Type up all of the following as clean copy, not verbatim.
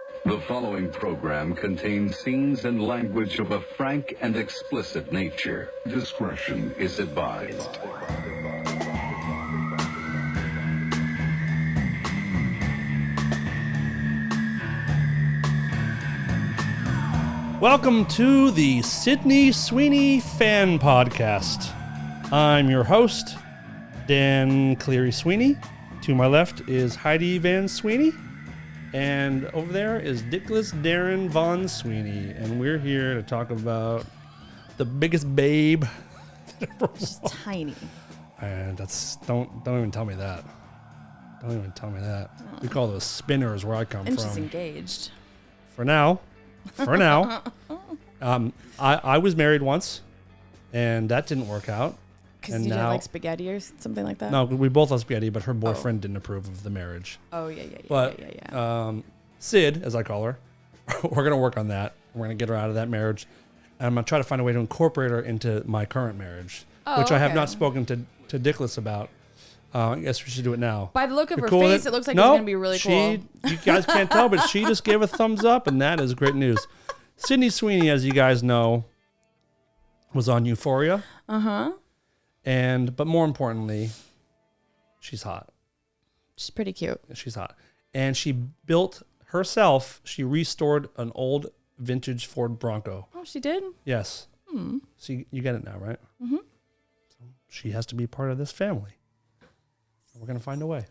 The following program contains scenes and language of a frank and explicit nature. Discretion is advised. Welcome to the Sydney Sweeney Fan Podcast. I'm your host, Dan Cleary Sweeney. To my left is Heidi Van Sweeney. And over there is Nicholas Darren Von Sweeney. And we're here to talk about the biggest babe that ever She's tiny. And don't even tell me that. Don't even tell me that. We call those spinners where I come And from. she's engaged. For now. I was married once, and that didn't work out. Because you didn't like spaghetti or something like that? No, we both love spaghetti, but her boyfriend didn't approve of the marriage. Oh, yeah. But Sid, as I call her, we're going to work on that. We're going to get her out of that marriage. And I'm going to try to find a way to incorporate her into my current marriage, which I have not spoken to Dickless about. I guess we should do it now. By the look of her cool face, it looks like it's going to be really cool. You guys can't tell, but she just gave a thumbs up, and that is great news. Sydney Sweeney, as you guys know, was on Euphoria. Uh-huh. But more importantly, she's hot. She's pretty cute. She's hot. And she built herself, she restored an old vintage Ford Bronco. Oh, she did? Yes. So you get it now, right? Mm-hmm. So she has to be part of this family. We're going to find a way.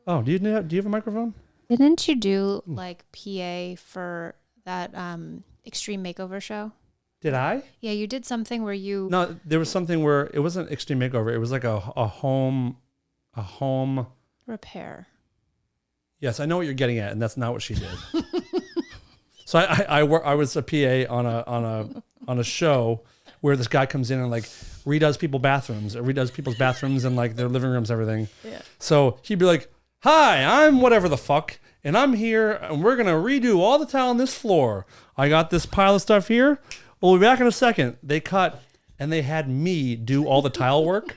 Oh, do you have a microphone? Didn't you do like PA for that Extreme Makeover show? Did I? Yeah, you did something where you... No, there was something where it wasn't Extreme Makeover. It was like a home... Repair. Yes, I know what you're getting at, and that's not what she did. So I was a PA on a show where this guy comes in and like redoes people's bathrooms and like their living rooms, everything. Yeah. So he'd be like, "Hi, I'm whatever the fuck, and I'm here, and we're gonna redo all the tile on this floor. I got this pile of stuff here. We'll be back in a second." They cut, and they had me do all the tile work.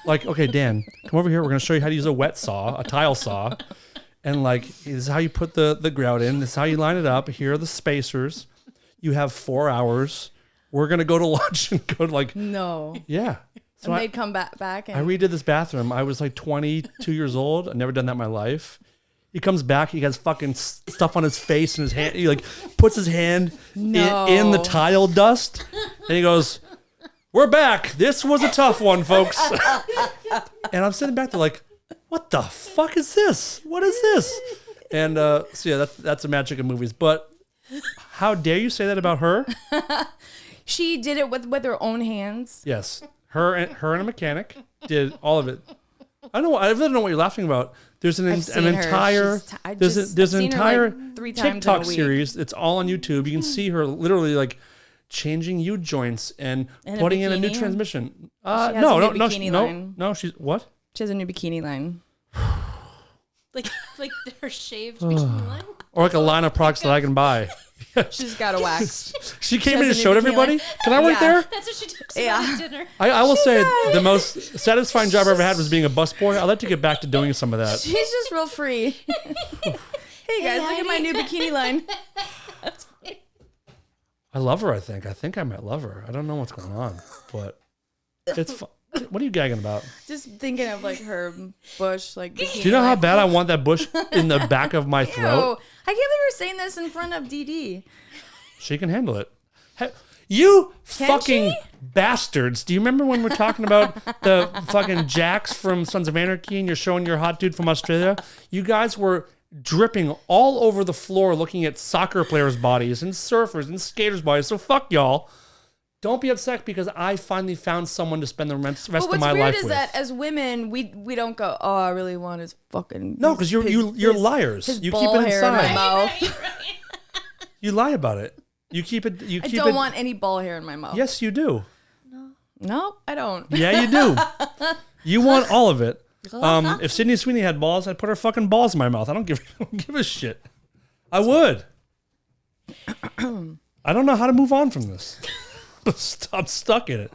Like, okay, Dan, come over here. We're gonna show you how to use a wet saw, a tile saw. And like, this is how you put the grout in. This is how you line it up. Here are the spacers. You have 4 hours. We're going to go to lunch and go to like... No. Yeah. So And they'd come back and... I redid this bathroom. I was like 22 years old. I've never done that in my life. He comes back. He has fucking stuff on his face and his hand. He like puts his hand in the tile dust. And he goes, "We're back. This was a tough one, folks." And I'm sitting back there like, what the fuck is this? What is this? And so yeah, that's the magic of movies. But how dare you say that about her? She did it with her own hands. Yes, her and a mechanic did all of it. I really don't know what you're laughing about. There's an entire TikTok series. It's all on YouTube. You can see her literally like changing U-joints and putting in a new transmission. No. She's what? She has a new bikini line. Like her shaved bikini line? Or like a line of products that I can buy. She's got a wax. She came in and showed everybody. Can I work there? That's what she took at dinner. I will say the most satisfying job I ever had was being a busboy. I'd like to get back to doing some of that. She's just real free. Hey guys, look at my new bikini line. That's funny. I love her, I think I might love her. I don't know what's going on, but it's fun. What are you gagging about? Just thinking of like her bush, like bikini. Do you know how bad I want that bush in the back of my Ew. throat? I can't believe you're saying this in front of DD. She can handle it. You Can fucking she? bastards. Do you remember when we're talking about the fucking Jacks from Sons of Anarchy and you're showing your hot dude from Australia? You guys were dripping all over the floor looking at soccer players' bodies and surfers and skaters' bodies. So fuck y'all. Don't be upset because I finally found someone to spend the rest of my life with. What's weird is that as women, we don't go, "Oh, I really want his fucking..." No, because you're liars. His You ball keep it hair in my inside. mouth. You lie about it. You keep it. I don't want any ball hair in my mouth. Yes, you do. No, I don't. Yeah, you do. You want all of it. If Sydney Sweeney had balls, I'd put her fucking balls in my mouth. I don't give a shit. I would. I don't know how to move on from this. I'm stuck in it.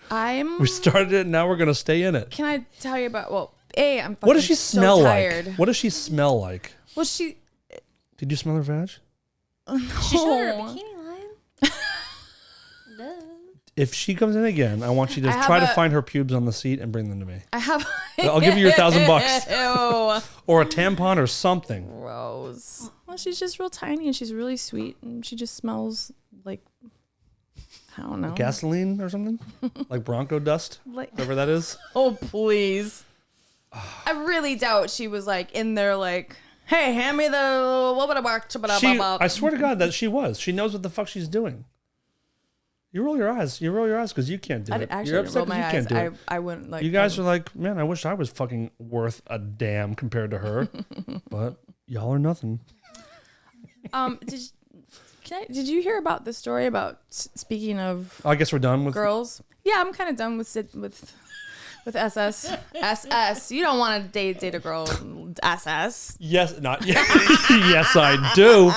We started it, and now we're gonna stay in it. Can I tell you about? Well, I'm. What does she smell so like? tired. What does she smell like? Well, she. Did you smell her vag? She showed her bikini line. Duh. If she comes in again, I want you to try to find her pubes on the seat and bring them to me. I have. I'll give you your $1,000 Ew. or a tampon or something. Gross. Well, she's just real tiny and she's really sweet and she just smells like, I don't know. Gasoline or something? Like Bronco dust? Like, Whatever that is. oh, please. I really doubt she was like in there like, hey, hand me the... I swear to God that she was. She knows what the fuck she's doing. You roll your eyes. You roll your eyes because you can't do it. Actually, You're upset roll 'cause my you can't eyes. do it. I wouldn't like... You guys are like, man, I wish I was fucking worth a damn compared to her. But y'all are nothing. Did you hear about the story about, speaking of I guess we're done with girls? Yeah, I'm kind of done with SS. SS. You don't want to date a girl SS. Yes, not yet. Yes, I do.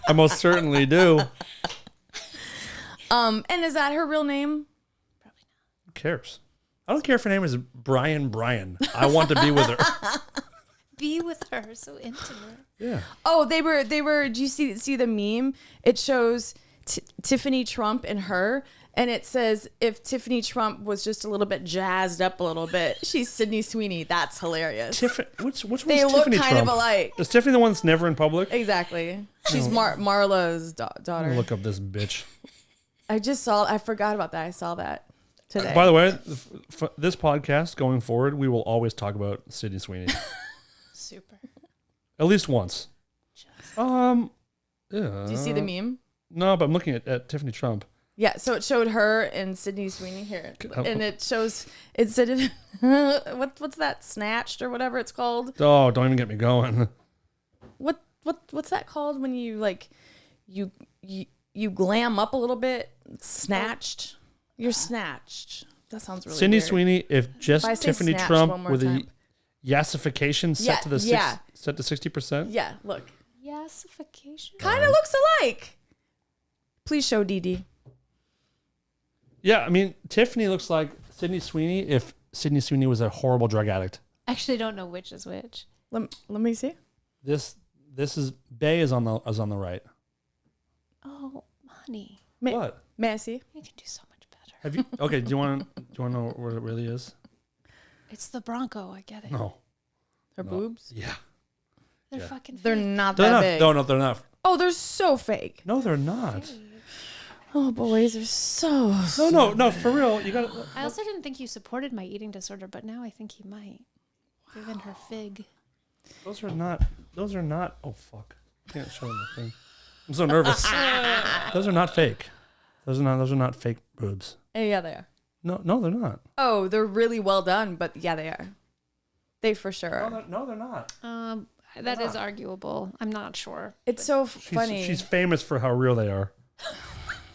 I most certainly do. And is that her real name? Who cares? I don't care if her name is Brian. I want to be with her. Be with her, so intimate. Yeah. Oh, they were. Did you see the meme? It shows Tiffany Trump and her, and it says if Tiffany Trump was just a little bit jazzed up a little bit, she's Sydney Sweeney. That's hilarious. Which one's They look Tiffany kind Trump? of alike. Is Tiffany the one that's never in public? Exactly. She's Marla's I'm daughter. gonna look up this bitch. I forgot about that. I saw that today. By the way, this podcast going forward, we will always talk about Sydney Sweeney. Super. At least once. Yeah. Do you see the meme? No, but I'm looking at Tiffany Trump. Yeah, so it showed her and Sydney Sweeney here, and it shows instead of what's that, Snatched or whatever it's called. Oh, don't even get me going. What's that called when you like you glam up a little bit? Snatched. You're snatched. That sounds really Sydney weird. Sweeney, if just If I say Tiffany snatched Trump one more with a time. yassification set to the set to 60%. Yeah, look, Yassification. kind of looks alike. Please show Dee. Yeah, I mean Tiffany looks like Sydney Sweeney if Sydney Sweeney was a horrible drug addict. I actually don't know which is which. Let me see. This is Bay is on the right. Oh, honey, What? May I see? you can do so much better. Have you? Okay. Do you want to know what it really is? It's the Bronco. I get it. No. Her boobs. Yeah. They're Yeah. fucking. They're fake. not They're that not. big. No, they're not. Oh, they're so fake. No, they're not. Oh, boys, they're so. No. For real, you got. I also didn't think you supported my eating disorder, but now I think you might. Given her fig. Those are not. Oh fuck! I can't show them the thing. I'm so nervous. Those are not fake. Those are not fake boobs. Yeah, they are. No, they're not. Oh, they're really well done, but yeah, they are. They for sure are. No, they're not. That is arguable. I'm not sure. It's so funny. She's famous for how real they are.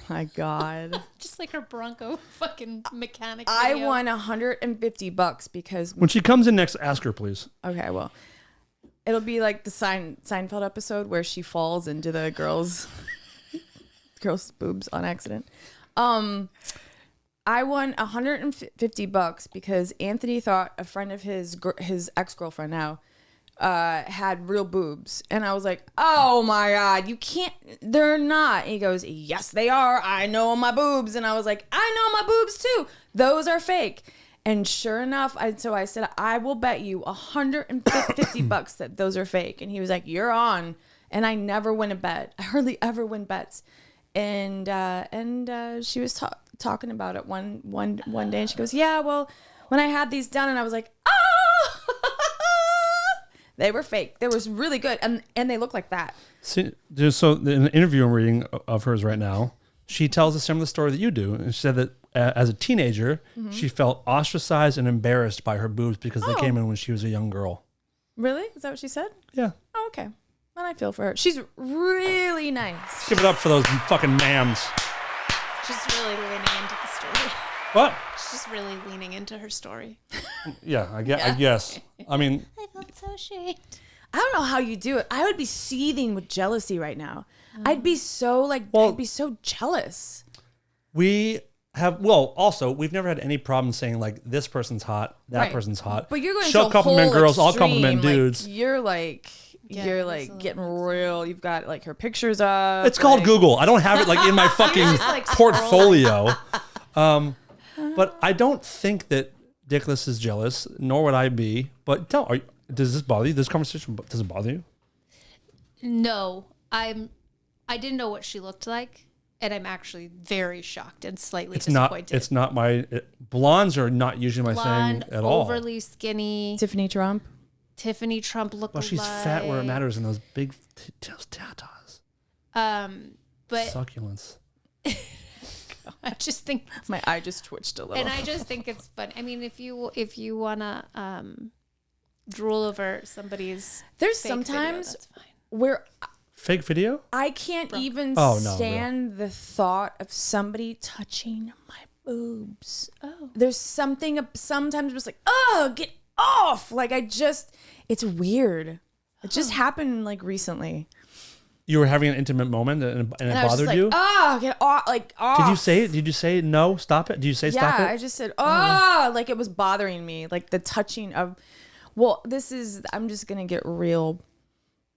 My God. Just like her Bronco fucking mechanic. I video. won $150 because When she comes in next, ask her, please. okay, well, it'll be like the Seinfeld episode where she falls into the girl's boobs on accident. I won $150 because Anthony thought a friend of his ex-girlfriend now had real boobs, and I was like, oh my God, you can't, they're not. And he goes, yes they are, I know my boobs. And I was like, I know my boobs too, those are fake. And sure enough, so I said, I will bet you $150 that those are fake. And he was like, you're on. And I never win a bet. I hardly ever win bets. And she was talking about it one day, and she goes, yeah, well, when I had these done, and I was like, oh, they were fake. They was really good, and they look like that. See, so in the interview I'm reading of hers right now, she tells a similar story that you do. And she said that as a teenager, she felt ostracized and embarrassed by her boobs because they came in when she was a young girl. Really? Is that what she said? Yeah. Oh, okay. And I feel for her. She's really nice. Give it up for those fucking mams. She's really leaning into the story. What? She's really leaning into her story. Yeah, I guess. I mean, I felt so ashamed. I don't know how you do it. I would be seething with jealousy right now. I'd be so Well- I'd be so jealous. we have, well, also, we've never had any problem saying, like, this person's hot, that Right. person's hot. But you're going She'll to a compliment whole girls, I'll extreme, compliment like, dudes. you're like, Yeah, you're it is like a little getting real. You've got like her pictures up. It's called like- Google. I don't have it like in my fucking like, portfolio. But I don't think that Dickless is jealous, nor would I be. But does this bother you? This conversation, does it bother you? No, I didn't know what she looked like, and I'm actually very shocked and slightly disappointed. It's not my blondes are not usually my Blonde, thing at all. overly skinny. Tiffany Trump. Tiffany Trump look Well, she's fat where it matters in those big those tatas. But Succulents. I just think, My eye just twitched a little. and I just think it's fun. I mean, if you wanna drool over somebody's There's fake video, sometimes that's fine. where Fake video? I can't even Oh, no, stand the thought of somebody touching my boobs. Oh. There's something sometimes just like, oh, get off. Like it's weird. It just happened like recently. You were having an intimate moment and it And I was just bothered like, you? oh, get off. Like, off. Did you say it? Did you say no? Stop it? Did you say stop Yeah, it? I just said, oh, like it was bothering me. Like the touching of, well, I'm just going to get real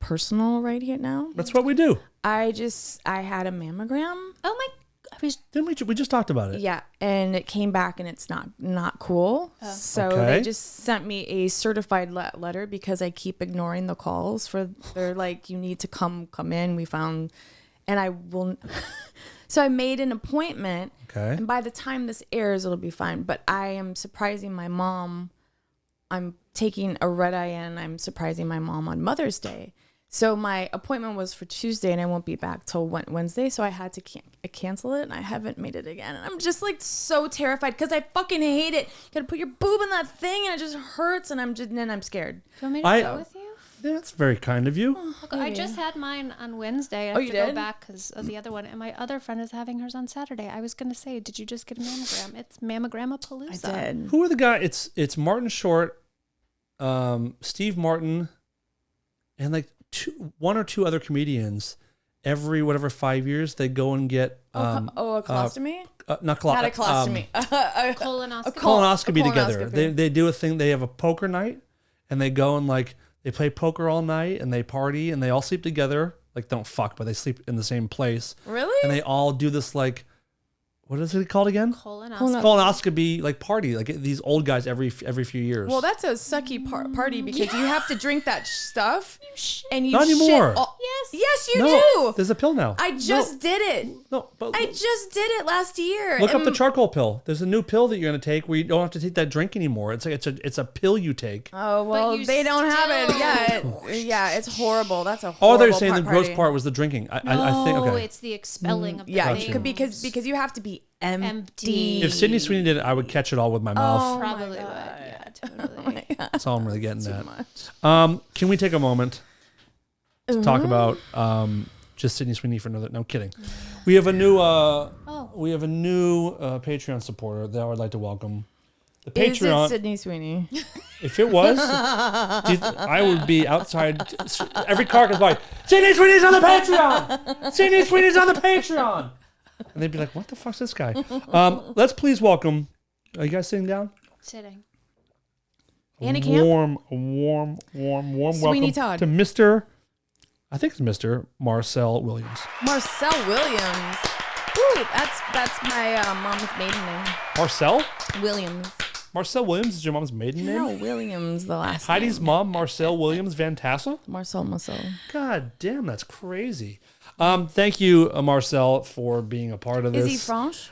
personal right here now. That's what we do. I had a mammogram. Oh my! Didn't we just talked about it? Yeah, and it came back and it's not cool. So Okay. they just sent me a certified letter because I keep ignoring the calls they're like, you need to come in. We found, and I will. So I made an appointment. Okay. And by the time this airs, it'll be fine. But I am surprising my mom. I'm taking a red eye and I'm surprising my mom on Mother's Day. So my appointment was for Tuesday and I won't be back till Wednesday. So I had to cancel it and I haven't made it again. And I'm just like so terrified because I fucking hate it. You gotta put your boob in that thing and it just hurts and I'm scared. Do you want me to go with you? Yeah, that's very kind of you. I just had mine on Wednesday. I Oh, have you to go did? back because of the other one, and my other friend is having hers on Saturday. I was gonna say, did you just get a mammogram? It's Mammogramapalooza. I did. Who are the guys? It's Martin Short, Steve Martin, and like one or two other comedians. Every 5 years they go and get a colostomy? not Not a colostomy. Colonoscopy. colonoscopy together. colonoscopy. They do a thing. They have a poker night, and they go and like they play poker all night, and they party, and they all sleep together. Like don't fuck, but they sleep in the same place, Really? and they all do this like, what is it called again? Colonoscopy. Colonoscopy like party, like these old guys every few years. Well, that's a sucky party because you have to drink that stuff and you Not shit anymore. Yes, you no, do. there's a pill now. I just did it. No, but I just did it last year. look up the and- charcoal pill. There's a new pill that you're gonna take where you don't have to take that drink anymore. It's like it's a pill you take. Oh well, you they don't have it still- yet. Yeah, it's horrible. That's a Oh, horrible. they're saying the gross party. part was the drinking. I think No, okay. it's the expelling of the Yeah, Gotcha. things. because you have to be empty. Empty. If Sydney Sweeney did it, I would catch it all with my mouth. Probably would. Yeah, totally. That's all I'm really getting at. Can we take a moment to talk about just Sydney Sweeney for another? No I'm kidding. We have a new Patreon supporter that I would like to welcome. The Is it Patreon. Sydney Sweeney? If it was, I would be outside. Every car goes by. Sydney Sweeney's on the Patreon. Sydney Sweeney's on the Patreon. And they'd be like, "What the fuck's this guy?" Let's please welcome. Are you guys sitting down? Sitting. Annie Camp? Warm Sweeney welcome Todd. to Mr. I think it's Mr. Marcel Williams. Marcel Williams. Ooh, that's my mom's maiden name. Marcel? Williams. Marcel Williams is your mom's maiden name? No, Williams, the last Heidi's name. mom, Marcel Williams Van Tassel? Marcel. God damn, that's crazy. Thank you, Marcel, for being a part of this. Is he French?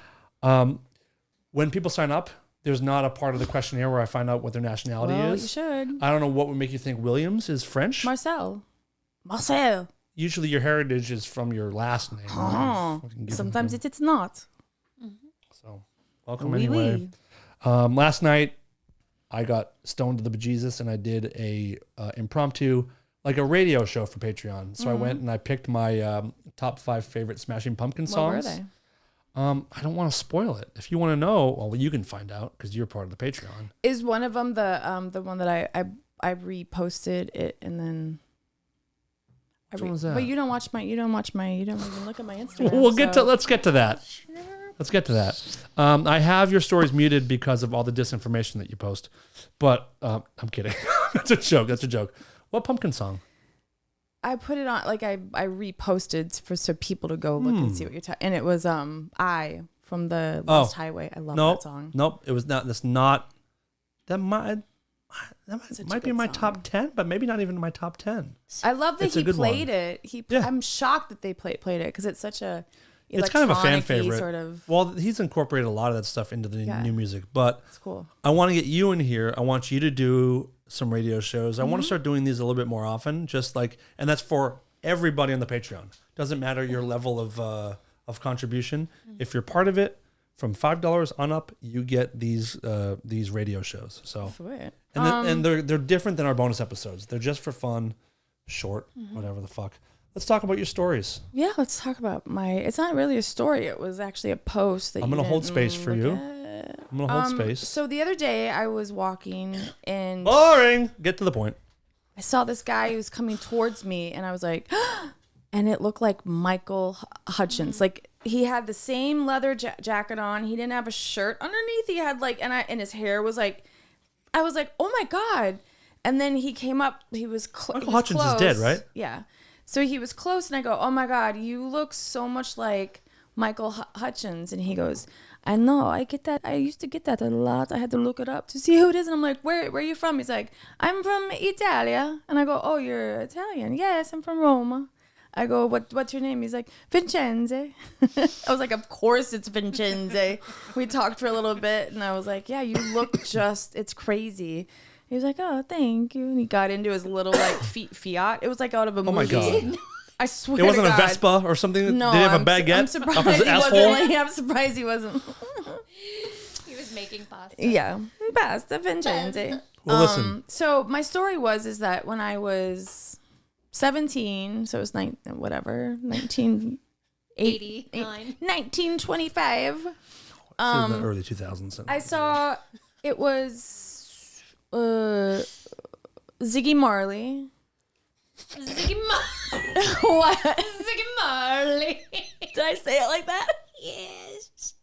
When people sign up, there's not a part of the questionnaire where I find out what their nationality Well, is. you should. I don't know what would make you think Williams is French. Marcel. Usually your heritage is from your last name. Oh, sometimes it's not. So, welcome Oui, anyway. oui. Last night, I got stoned to the bejesus and I did a impromptu, like a radio show for Patreon. So I went and I picked my top 5 favorite Smashing Pumpkins What were songs. they? I don't want to spoil it. If you want to know, well, you can find out because you're part of the Patreon. Is one of them the one that I reposted it and then. Which one was that? But you don't even look at my Instagram. Let's get to that. Let's get to that. I have your stories muted because of all the disinformation that you post, but I'm kidding. That's a joke. What pumpkin song? I put it on, like I reposted so people to go look and see what you're talking. And it was I from the Lost Highway. I love that song. Nope, it was not. That's not. That might be in my song. top 10, but maybe not even in my top 10. I love that It's a he good played one. it. Yeah. I'm shocked that they played it because it's such a It's kind of a fan electronic-y favorite. sort of. Well, he's incorporated a lot of that stuff into the Yeah. new music, but It's cool. I want to get you in here. I want you to do some radio shows. I Mm-hmm. want to start doing these a little bit more often, just like, and that's for everybody on the Patreon. Doesn't matter your level of contribution. Mm-hmm. If you're part of it, from $5 on up, you get these radio shows. So, Sweet. and they're different than our bonus episodes. They're just for fun, short, Mm-hmm. whatever the fuck. Let's talk about your stories. Yeah, let's talk about it's not really a story. It was actually a post that I'm you gonna hold didn't space for look you. at. I'm gonna hold space. So the other day I was walking and Boring. Get to the point. I saw this guy who was coming towards me and I was like, and it looked like Michael Hutchins. Like he had the same leather jacket on. He didn't have a shirt underneath. He had like, and his hair was like, I was like, oh my God. And then he came up, he was Michael Hutchins is dead, right? Yeah. So he was close and I go, oh my God, you look so much like Michael Hutchins. And he goes, I know, I get that. I used to get that a lot. I had to look it up to see who it is. And I'm like, where are you from? He's like, I'm from Italia. And I go, oh, you're Italian? Yes, I'm from Roma. I go, what's your name? He's like, Vincenze. I was like, of course it's Vincenze. We talked for a little bit and I was like, yeah, you look it's crazy. He was like, oh, thank you. And he got into his little like Fiat. It was like out of a movie. Oh my God. I swear It wasn't to a God. Vespa or something? No, Did he have a I'm baguette surprised up his he asshole? wasn't. Like, I'm surprised he wasn't. He was making pasta. Yeah, pasta Vincenze. Well, listen. So my story is that when I was 17, so it was 1925. in the early 2000s. I saw it was Ziggy Marley. Ziggy What? Ziggy Marley. Did I say it like that? Yes.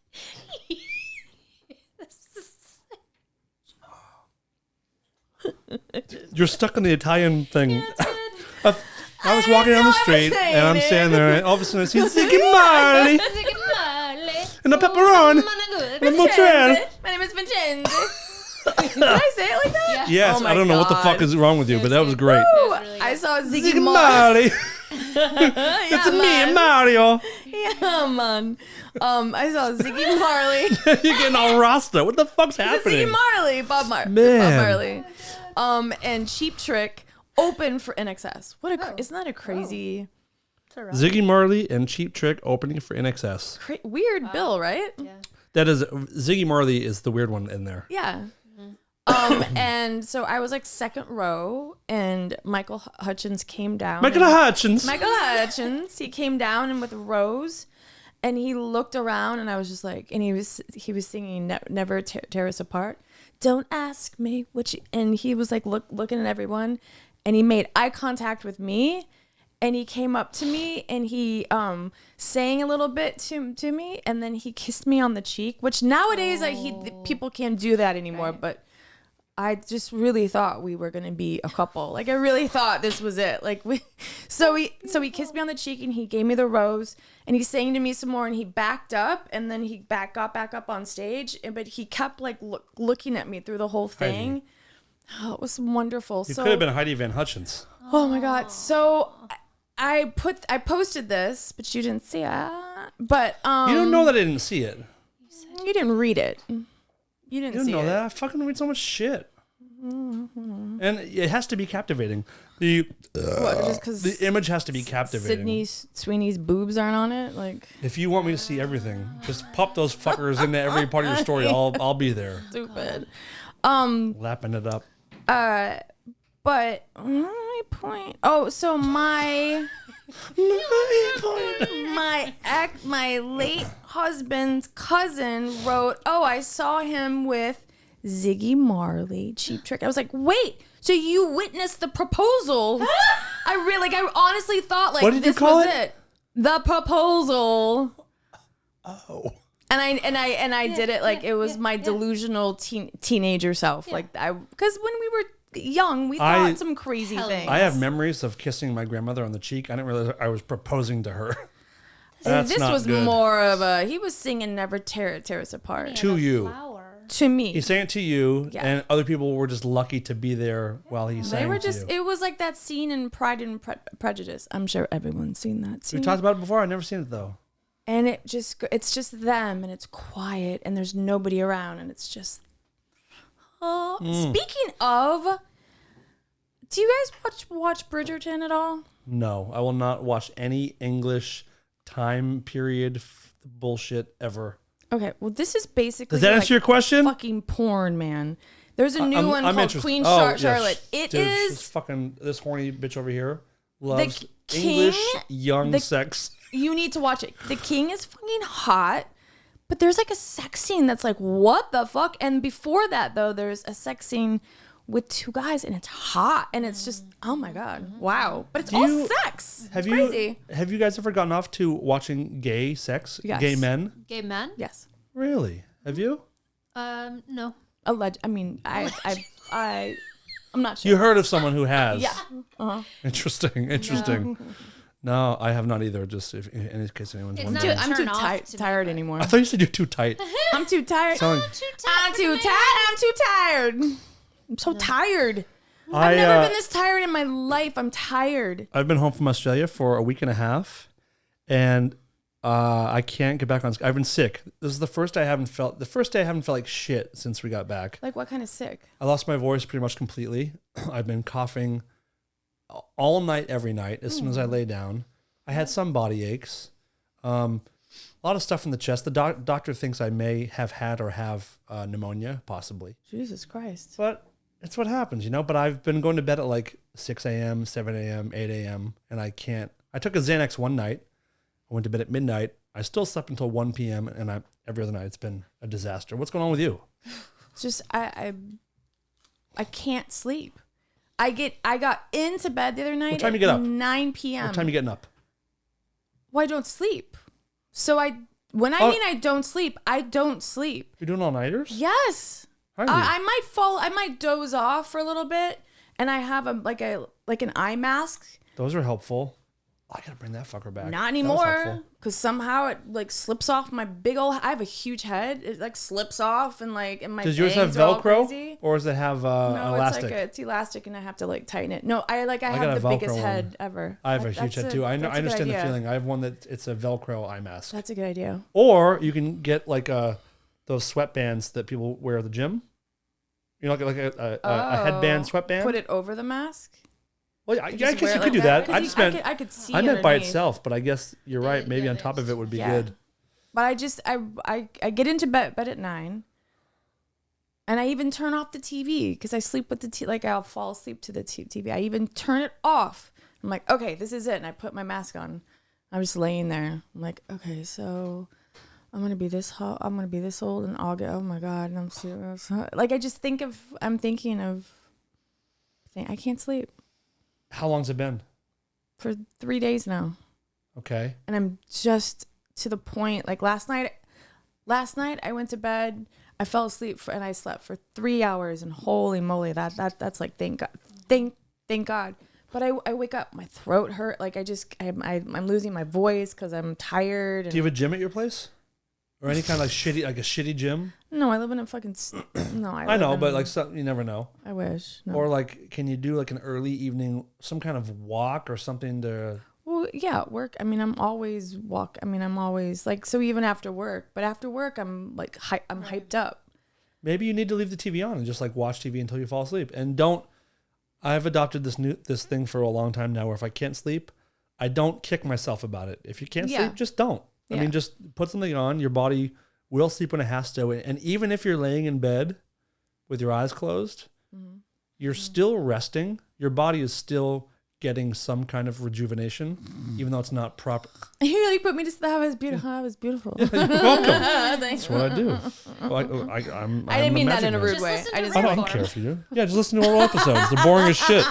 You're stuck on the Italian thing. I was walking down the street and I'm standing there and all of a sudden I see Ziggy Marley Ziggy Marley. and the pepperoni and the mozzarella. My name is Vincenzo. Did I say it like that? Yeah. Yes, Oh my I don't know what the God. fuck is wrong with you, but that was great. Ooh, was really I good. saw Ziggy Ziggy Marley. Marley. It's me and Mario. Yeah, man. I saw Ziggy Marley. You're getting all Rasta. What the fuck's Ziggy happening? Marley. Bob Man. Marley. And Cheap Trick open for NXS. Isn't that a crazy, Ziggy Marley and Cheap Trick opening for NXS. weird bill, right? Yeah. That is, Ziggy Marley is the weird one in there. Yeah. And so I was like second row, and Michael Hutchins came down. Michael Hutchins. Michael Hutchins. He came down and with Rose, and he looked around, and I was just like, and he was singing "Never Tear Us Apart." Don't ask me what you. And he was like looking at everyone, and he made eye contact with me, and he came up to me, and he sang a little bit to me, and then he kissed me on the cheek. Which nowadays, people can't do that anymore, but. I just really thought we were gonna be a couple. Like I really thought this was it. Like so he kissed me on the cheek and he gave me the rose and he sang to me some more and he backed up and then he got back up on stage. But he kept like looking at me through the whole thing. Oh, it was wonderful. You So could have been Heidi Van Hutchins. oh my God. So I posted this, but you didn't see it. But You don't know that I didn't see it. you didn't read it. You didn't You don't see know it. that. I fucking read so much shit. And it has to be captivating. What, just because The image has to be captivating. Sydney Sweeney's boobs aren't on it? Like If you want me to see everything, just pop those fuckers into every part of your story. I'll be there, stupid. lapping it up. But my point. Oh, so my late husband's cousin wrote, "Oh, I saw him with Ziggy Marley, Cheap Trick." I was like, "Wait, so you witnessed the proposal?" I honestly thought like What did you this call was it? it. The proposal. Oh. And I did it like it was my delusional teenager self. Like because when we were young. We I- thought some crazy Hell things. I have memories of kissing my grandmother on the cheek. I didn't realize I was proposing to her. That's this not was good. more of a. He was singing "Never Tear Us Apart" To And a you. flower. to me. He sang it to you, Yeah. and other people were just lucky to be there while he sang They were to just. you. It was like that scene in Pride and Prejudice. I'm sure everyone's seen that We scene. talked about it before. I've never seen it though. And it's just them, and it's quiet, and there's nobody around, and it's just. Oh, speaking of, do you guys watch Bridgerton at all? No, I will not watch any English time period bullshit ever. Okay, well, this is basically. Does that answer your question? Fucking porn, man. There's a new one called interested. Queen Oh, yes. Charlotte. It Dude, is This fucking this horny bitch over here loves king- English young the- sex. You need to watch it. The king is fucking hot, but there's like a sex scene that's like, what the fuck? And before that, though, there's a sex scene with two guys, and it's hot, and it's just, oh my god, wow! But it's all sex. Have It's crazy. Have you guys ever gotten off to watching gay sex? Yes. Gay men? Gay men? Yes, Really? Have you? No. alleged. I mean, I'm not sure. You heard of someone who has? Yeah. Interesting. No, I have not either. Just if, in case anyone's It's wondering. not- I'm too Turn off to me, tired but- anymore. I thought you said you're too tight. I'm too tired. Sound- I'm too tired. I'm so tired. I, I've never been this tired in my life. I'm tired. I've been home from Australia for a week and a half, and I can't get back on. I've been sick. This is the first day I haven't felt. The first day I haven't felt like shit since we got back. Like, what kind of sick? I lost my voice pretty much completely. I've been coughing all night, every night. As soon as I lay down, I had some body aches, a lot of stuff in the chest. The doctor thinks I may have had or have pneumonia, possibly. Jesus Christ. But it's what happens, you know. But I've been going to bed at like 6 a.m., 7 a.m., 8 a.m., and I can't. I took a Xanax one night. I went to bed at midnight. I still slept until 1 p.m., and every other night it's been a disaster. What's going on with you? It's just I can't sleep. I got into bed the other night. What time at you get up? 9 p.m. What time you getting up? Well, I don't sleep. So when I mean I don't sleep, I don't sleep. You're doing all-nighters? Yes. Are you? I might doze off for a little bit, and I have an eye mask. Those are helpful. I gotta bring that fucker back. Not That was anymore, helpful. because somehow it like slips off my big old. I have a huge head. It like slips off, and my. Does yours have bangs are all Velcro, crazy. or does it have No, elastic? it's elastic, and I have to like tighten it. No, I got have a the biggest Velcro head one. ever. I have a huge head too. I that's a good understand the idea. feeling. I have one that it's a Velcro eye mask. That's a good idea. Or you can get like those sweatbands that people wear at the gym. You know, like a headband sweatband. Put it over the mask. Well, I You guess just you wear it could like do that. 'Cause I you- just meant I could see. I meant by underneath. itself, but I guess you're right. Maybe yeah, on top of it would be Yeah. good. But I get into bed at 9, and I even turn off the TV because I sleep with the TV. Like I'll fall asleep to the TV. I even turn it off. I'm like, okay, this is it, and I put my mask on. I'm just laying there. I'm like, okay, so I'm gonna be this hot. I'm gonna be this old in August. Oh my god, and I'm serious. Like I'm thinking of. I can't sleep How long's it been? for 3 days now. Okay. And I'm just to the point. Like last night I went to bed. I fell asleep and I slept for 3 hours. And holy moly, that's like thank God. But I wake up, my throat hurt. Like I'm losing my voice because I'm tired. And Do you have a gym at your place, or any kind of like a shitty gym? no, I live in a fucking. No, I know, live but in- like you never know. I wish. No. Or like, can you do like an early evening, some kind of walk or something to? Well, yeah, work. I mean, I'm always like, so even after work. But after work, I'm like, I'm hyped up. Maybe you need to leave the TV on and just like watch TV until you fall asleep. And don't. I've adopted this thing for a long time now, where if I can't sleep, I don't kick myself about it. If you can't Yeah. sleep, just don't. I Yeah. mean, just put something on. Your body will sleep when it has to. And even if you're laying in bed with your eyes closed, Mm-hmm. you're still resting. Your body is still getting some kind of rejuvenation, even though it's not proper. You really put me to sleep. That was beautiful. That was beautiful. You're welcome. Thanks. That's what I do. Well, I'm I didn't mean that in a magic rude nerd. Just way. listen I to just I don't Reform. care if you do. Yeah, just listen to our episodes. They're boring as shit.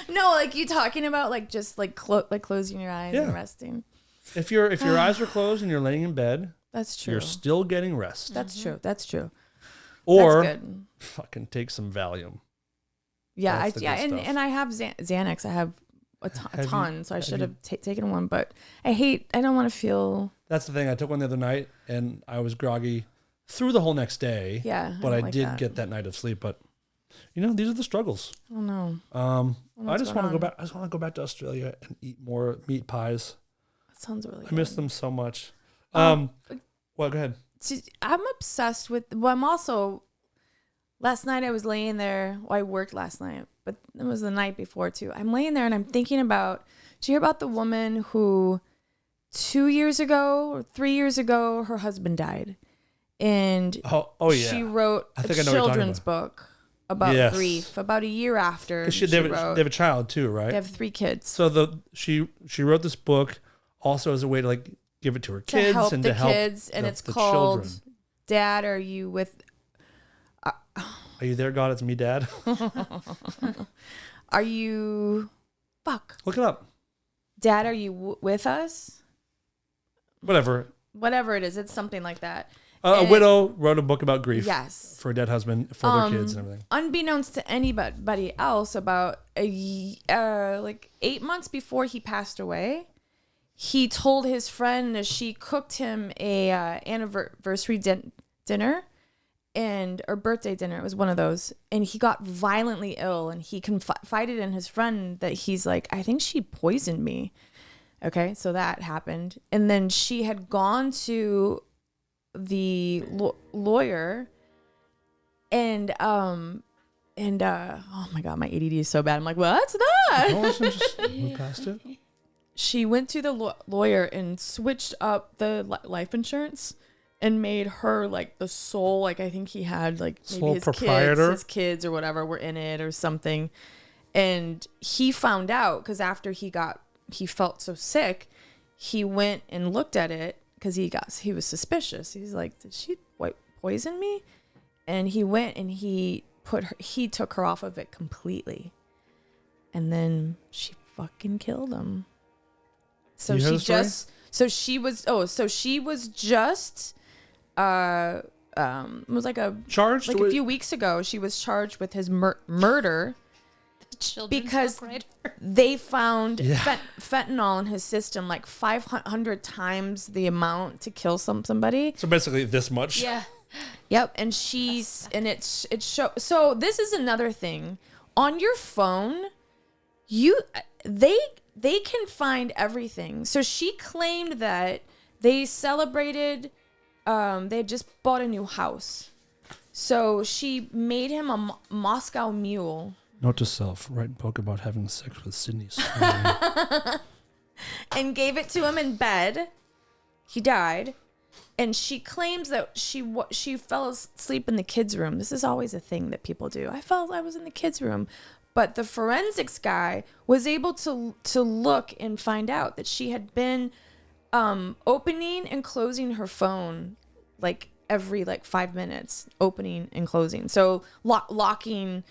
no, like you talking about like just like closing your eyes and Yeah. resting. If your eyes are closed and you're laying in bed, That's true. you're still getting rest. That's true. That's true. Or That's good. fucking take some Valium. Yeah, That's the good stuff. and I have Xanax. I have a Have you- ton, so I have should you- have taken one. But I don't want to feel. That's the thing. I took one the other night, and I was groggy through the whole next day. Yeah, but don't I like did that. get that night of sleep. But these are the struggles. I don't know. I what's just going want to go on? back. I just want to go back to Australia and eat more meat pies. That sounds really. I miss good. them so much. Um, Well, go ahead. See, I'm obsessed with. Well, I'm also. Last night I was laying there. Well, I worked last night, but it was the night before too. I'm laying there and I'm thinking about. Did you hear about the woman who, 2 years ago or 3 years ago, her husband died, and Oh yeah. she wrote I a think I know what you're talking children's book about Yes. grief. About a year after 'Cause she they have wrote. a child too, right? They have 3 kids. So she wrote this book also as a way to like give it to her To kids help and the to help kids, and it's the called children. "Dad, Are You With? Are you there, God? It's me, Dad. Are you? Fuck, Look it up. Dad, are you with us? Whatever. Whatever it is, it's something like that. A And- widow wrote a book about grief. Yes. For a dead husband, for their kids and everything. Unbeknownst to anybody else, about like 8 months before he passed away, he told his friend that she cooked him a anniversary dinner or birthday dinner. It was one of those, and he got violently ill, and he confided in his friend that he's like, I think she poisoned me. Okay, so that happened, and then she had gone to the lawyer, and oh my god, my ADD is so bad. I'm like, what's that? No, listen, just move past it. She went to the lawyer and switched up the life insurance and made her like the sole, like I think he had like maybe Sole his proprietor? his kids or whatever were in it or something. And he found out because after he felt so sick, he went and looked at it because he was suspicious. He's like, did she poison me? And he went and he took her off of it completely. And then she fucking killed him. So You heard she the story? she was just it was like a Charged? a few weeks ago she was charged with his murder Children's because book writer. they found Yeah. fentanyl in his system like 500 times the amount to kill somebody. So basically this much. Yeah. Yep, and so this is another thing. On your phone, they can find everything. So she claimed that they celebrated they had just bought a new house. So she made him a Moscow Mule Note to self: write book about having sex with Sydney. and gave it to him in bed. He died. And she claims that she fell asleep in the kids' room. This is always a thing that people do. I was in the kids' room. But the forensics guy was able to look and find out that she had been opening and closing her phone like every 5 minutes, opening and closing. So locking,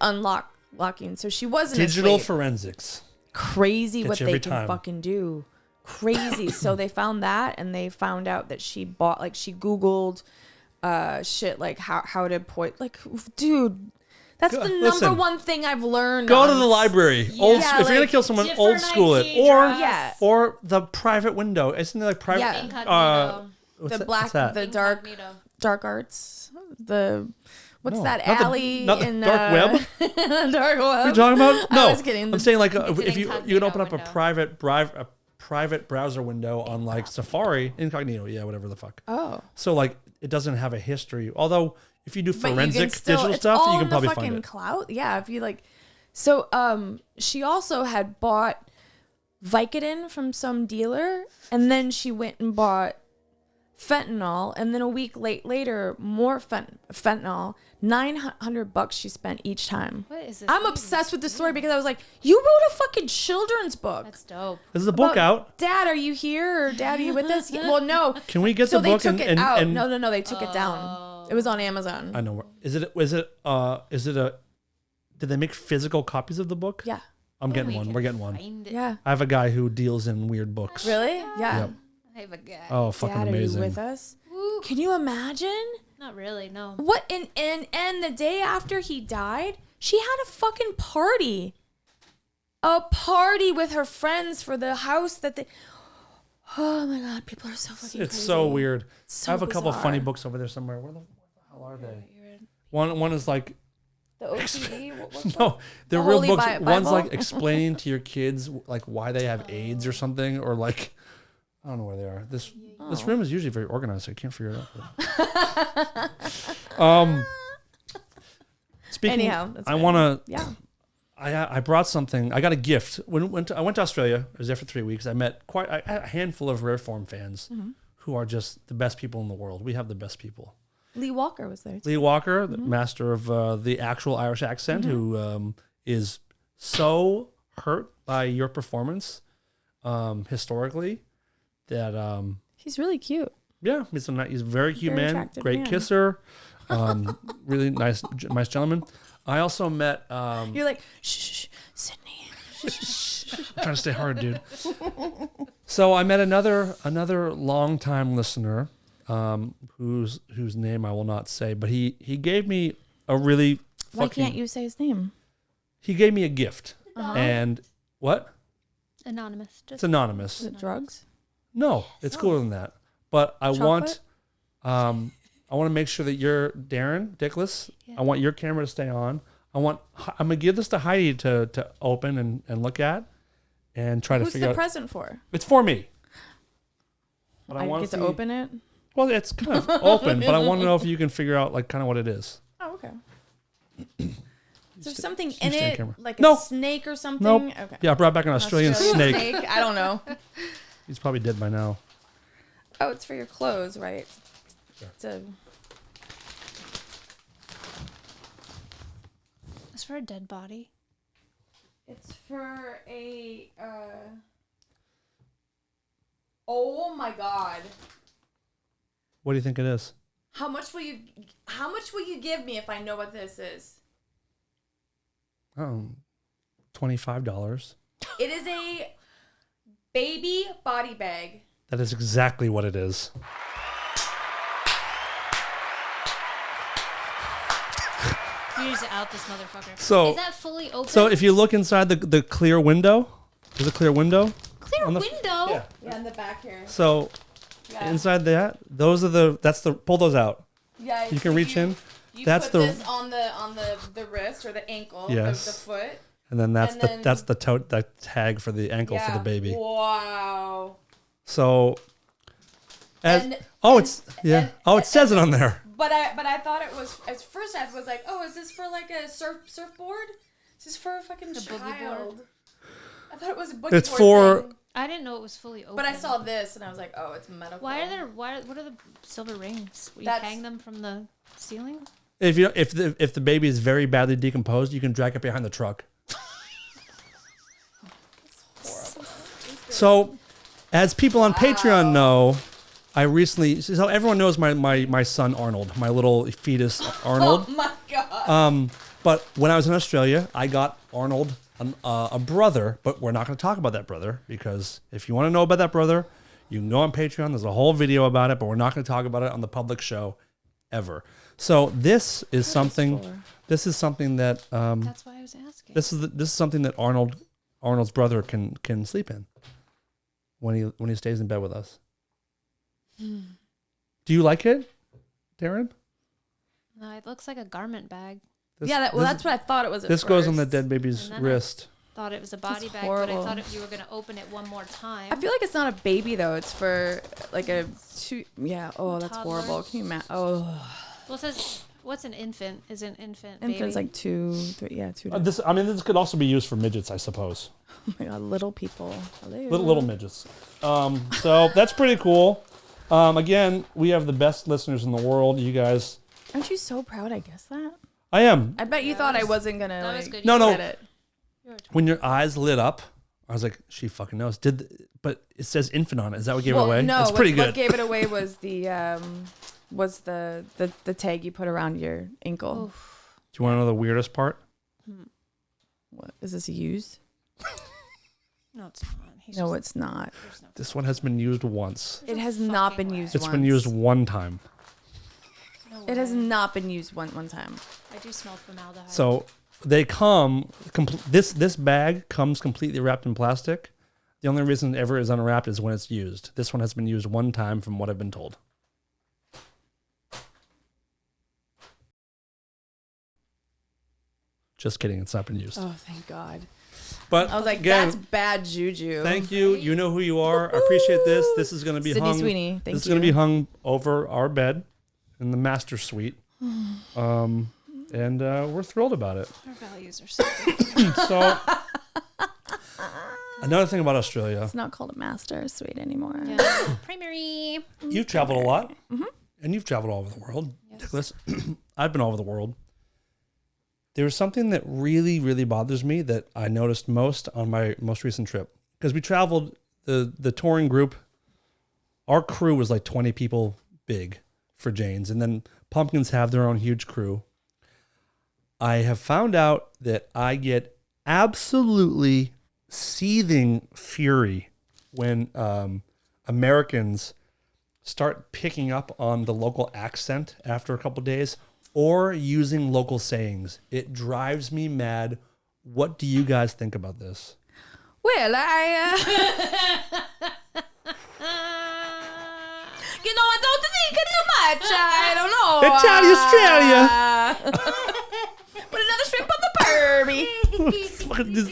unlocking. So she wasn't Digital asleep. Forensics. Crazy Gets what you they every can time. fucking do. Crazy. So they found that, and they found out that she bought she Googled shit like how to dude, that's the Listen. number one thing I've learned. Go to on the s- library. Yeah, If you're gonna like, kill someone, different old school it, IP or address. or the private window. Isn't there like private? Yeah. Incognito. What's The that- black, what's that? the Incognito. dark arts, what's No, that not the- alley not the in dark web? dark web? What are you talking about? No, I was kidding. I'm saying It's an if you can incognito open up window. a private browser window on Safari, incognito, yeah, whatever the fuck. Oh, So it doesn't have a history. Although if you do but you forensic can still, digital it's stuff, all you can in probably the find fucking it. cloud. Yeah, if you So she also had bought Vicodin from some dealer, and then she went and bought fentanyl, and then a week later more fentanyl. $900 she spent each time. What is this? I'm obsessed with the story because I was like, you wrote a fucking children's book. That's dope. Is the book about, out? Dad, are you here? Or Dad, are you with us? Well, no. Can we get So the they book took it and out. No, they took it Oh. down. It was on Amazon. I know where. Is it a? Did they make physical copies of the book? Yeah. I'm getting We one. can We're getting one. find it. Yeah. I have a guy who deals in weird books. Really? Yeah. Yep. I have a guy. Oh, fucking Dad, amazing. are you with us? Woo. Can you imagine? Not really, no. What and the day after he died, She had a fucking party. A party with her friends for the house that they... Oh my God, people are so fucking It's crazy. so weird. So I have a couple of bizarre. funny books over there somewhere. Where the hell are they? One is like, The OCD? What's no, they're The real Holy books. Bible? One's like explaining to your kids like why they have AIDS or something, or like, I don't know where they are. This room is usually very organized, so I can't figure it out. Speaking, Anyhow, that's I good. want to. Yeah. I brought something. I got a gift. I went to Australia. I was there for 3 weeks. I met quite a handful of Rare Form fans who are just the best people in the world. We have the best people. Lee Walker was there too. Lee Walker, the master of the actual Irish accent, who is so hurt by your performance historically that He's really cute. yeah, he's a very cute Very man, attractive great man. kisser, really nice gentleman. I also met. You're like, shh, Sydney. I'm trying to stay hard, dude. So I met another longtime listener, whose name I will not say, but he gave me a really Why can't you say his name? He gave me a gift, and what? Anonymous. It's anonymous. Is it drugs? No, it's cooler than that. But I Chocolate? want to make sure that you're Darren Dickless. Yeah. I want your camera to stay on. I'm gonna give this to Heidi to open and look at, and try to Who's figure the out. present for? It's for me. But I wanna get to see- open it? Well, it's kind of open, but I want to know if you can figure out like kind of what it is. Oh, okay. Is there something you in stay on it? camera. Like a No. snake or something? Nope. Okay. Yeah, I brought back an Australian snake. I don't know. He's probably dead by now. Oh, it's for your clothes, right? Sure. It's a... It's for a dead body. It's for a... Oh my God. What do you think it is? How much will you give me if I know what this is? $25. It is a baby body bag. That is exactly what it is. You need to out this motherfucker. So- is that fully open? So if you look inside the clear window, there's a clear window. clear on the- window. Yeah. Yeah, in the back here. So Yeah. inside that, pull those out. Yeah, You can so reach in. You That's put the- this on the wrist or the ankle, Yes. the foot. And then And then- that's the tag for the ankle for the baby. Wow. So it and- says it on there. But I thought it was at first I was like, oh, is this for like a surfboard? Is this for a fucking boogie child? board? I thought it was a boogie It's board for- thing. I didn't know it was fully open. But I saw this and I was like, oh, it's medical. Why are there? What are the silver rings? You That's- hang them from the ceiling? If the baby is very badly decomposed, you can drag it behind the truck. So, as people on Patreon know, I recently, so everyone knows my son Arnold, my little fetus Arnold. Oh my God. But when I was in Australia, I got Arnold a brother, but we're not going to talk about that brother because if you want to know about that brother, you can go on Patreon. There's a whole video about it, but we're not going to talk about it on the public show ever. So this is something. for? This is something that That's why I was asking. this is something that Arnold's brother can sleep in when he stays in bed with us. Do you like it, Darren? No, it looks like a garment bag. This, Yeah, this- that's what I thought it was. At This goes on the first. dead baby's And then wrist. Thought it was a body That's bag, but I horrible. thought you were gonna open it one more time. I feel like it's not a baby though. It's for like a two. Yeah. Oh, that's Toddler. horrible. Can you imagine? Oh, Well, it says what's an infant? Is an infant infant's baby? like 2, 3. Yeah, 2. This could also be used for midgets, I suppose. Oh my God, little people. Hello. Little midgets. So that's pretty cool. Again, we have the best listeners in the world. You guys, Aren't you so proud? I guess that. I am. I bet you thought I wasn't gonna. that was like, good. No, no. get it. When your eyes lit up, I was like, she fucking knows. But it says infant on it. Is that what gave it away? No, it's pretty what good. gave it away was the tag you put around your ankle. Do you want to know the weirdest part? What is this used? No, it's not. He's No, just- it's not. there's no- This one has been used once. It has fucking not been way. used. It's been once. used one time. no It has way. not been used one time. I do smell formaldehyde. So they come. This bag comes completely wrapped in plastic. The only reason it ever is unwrapped is when it's used. This one has been used one time, from what I've been told. Just kidding. It's not been used. Oh, thank God. But I was like, again, that's bad juju. thank you. You know who you are. I appreciate this. This is going to be Sydney hung. Sweeney, thank this is going to you. be hung over our bed in the master suite. And we're thrilled about it. Our values are so different. So another thing about Australia, It's not called a master suite anymore. Yeah. Primary. you've traveled a lot, and you've traveled all over the world. Yes. Nicholas, I've been all over the world. There's something that really, really bothers me that I noticed most on my most recent trip. Because we traveled, the touring group, our crew was like 20 people big for Jane's. And then Pumpkins have their own huge crew. I have found out that I get absolutely seething fury when Americans start picking up on the local accent after a couple days or using local sayings. It drives me mad. What do you guys think about this? Well, you know, I don't think it too much. I don't know. It's Australia. Put another shrimp on the Barbie. Put another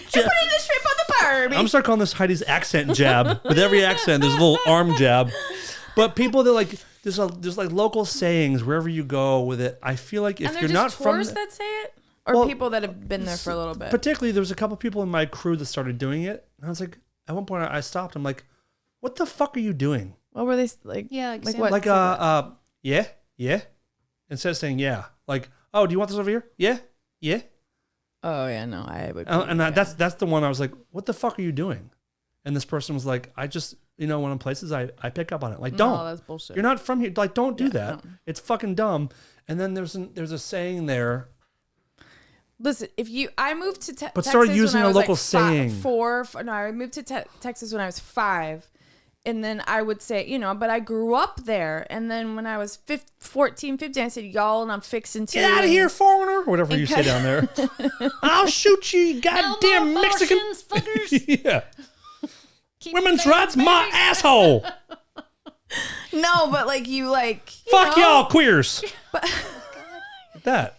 shrimp on the Barbie. I'm start calling this Heidi's accent jab. With every accent, there's a little arm jab. But people that like there's like local sayings wherever you go with it. I feel like if and you're they're not just from tourists that say it, or Well, people that have been there for a little bit. particularly, there was a couple people in my crew that started doing it, and I was like, at one point I stopped. I'm like, what the fuck are you doing? What were they like? Yeah, like example. what? Like yeah, instead of saying yeah, like, oh, do you want this over here? Yeah. Oh yeah, no, I would. And yeah. that's the one I was like, what the fuck are you doing? And this person was like, I just, when I'm places, I pick up on it. Like, No, don't. that's bullshit. You're not from here. Like, don't do Yeah, that. no. It's fucking dumb. And then there's a saying there. Listen, if you, I moved to But Texas start using when I a was local like saying. No, I moved to Texas when I was 5, and then I would say, but I grew up there, and then when I was 14, 15, I said, y'all, and I'm fixing to Get out of here, foreigner! Or whatever you say down there. I'll shoot you, you goddamn more Mexican. Martians, fuckers. Yeah. Keep Women's your rights, my babies. asshole. No, but like you like Fuck y'all, queers. But That.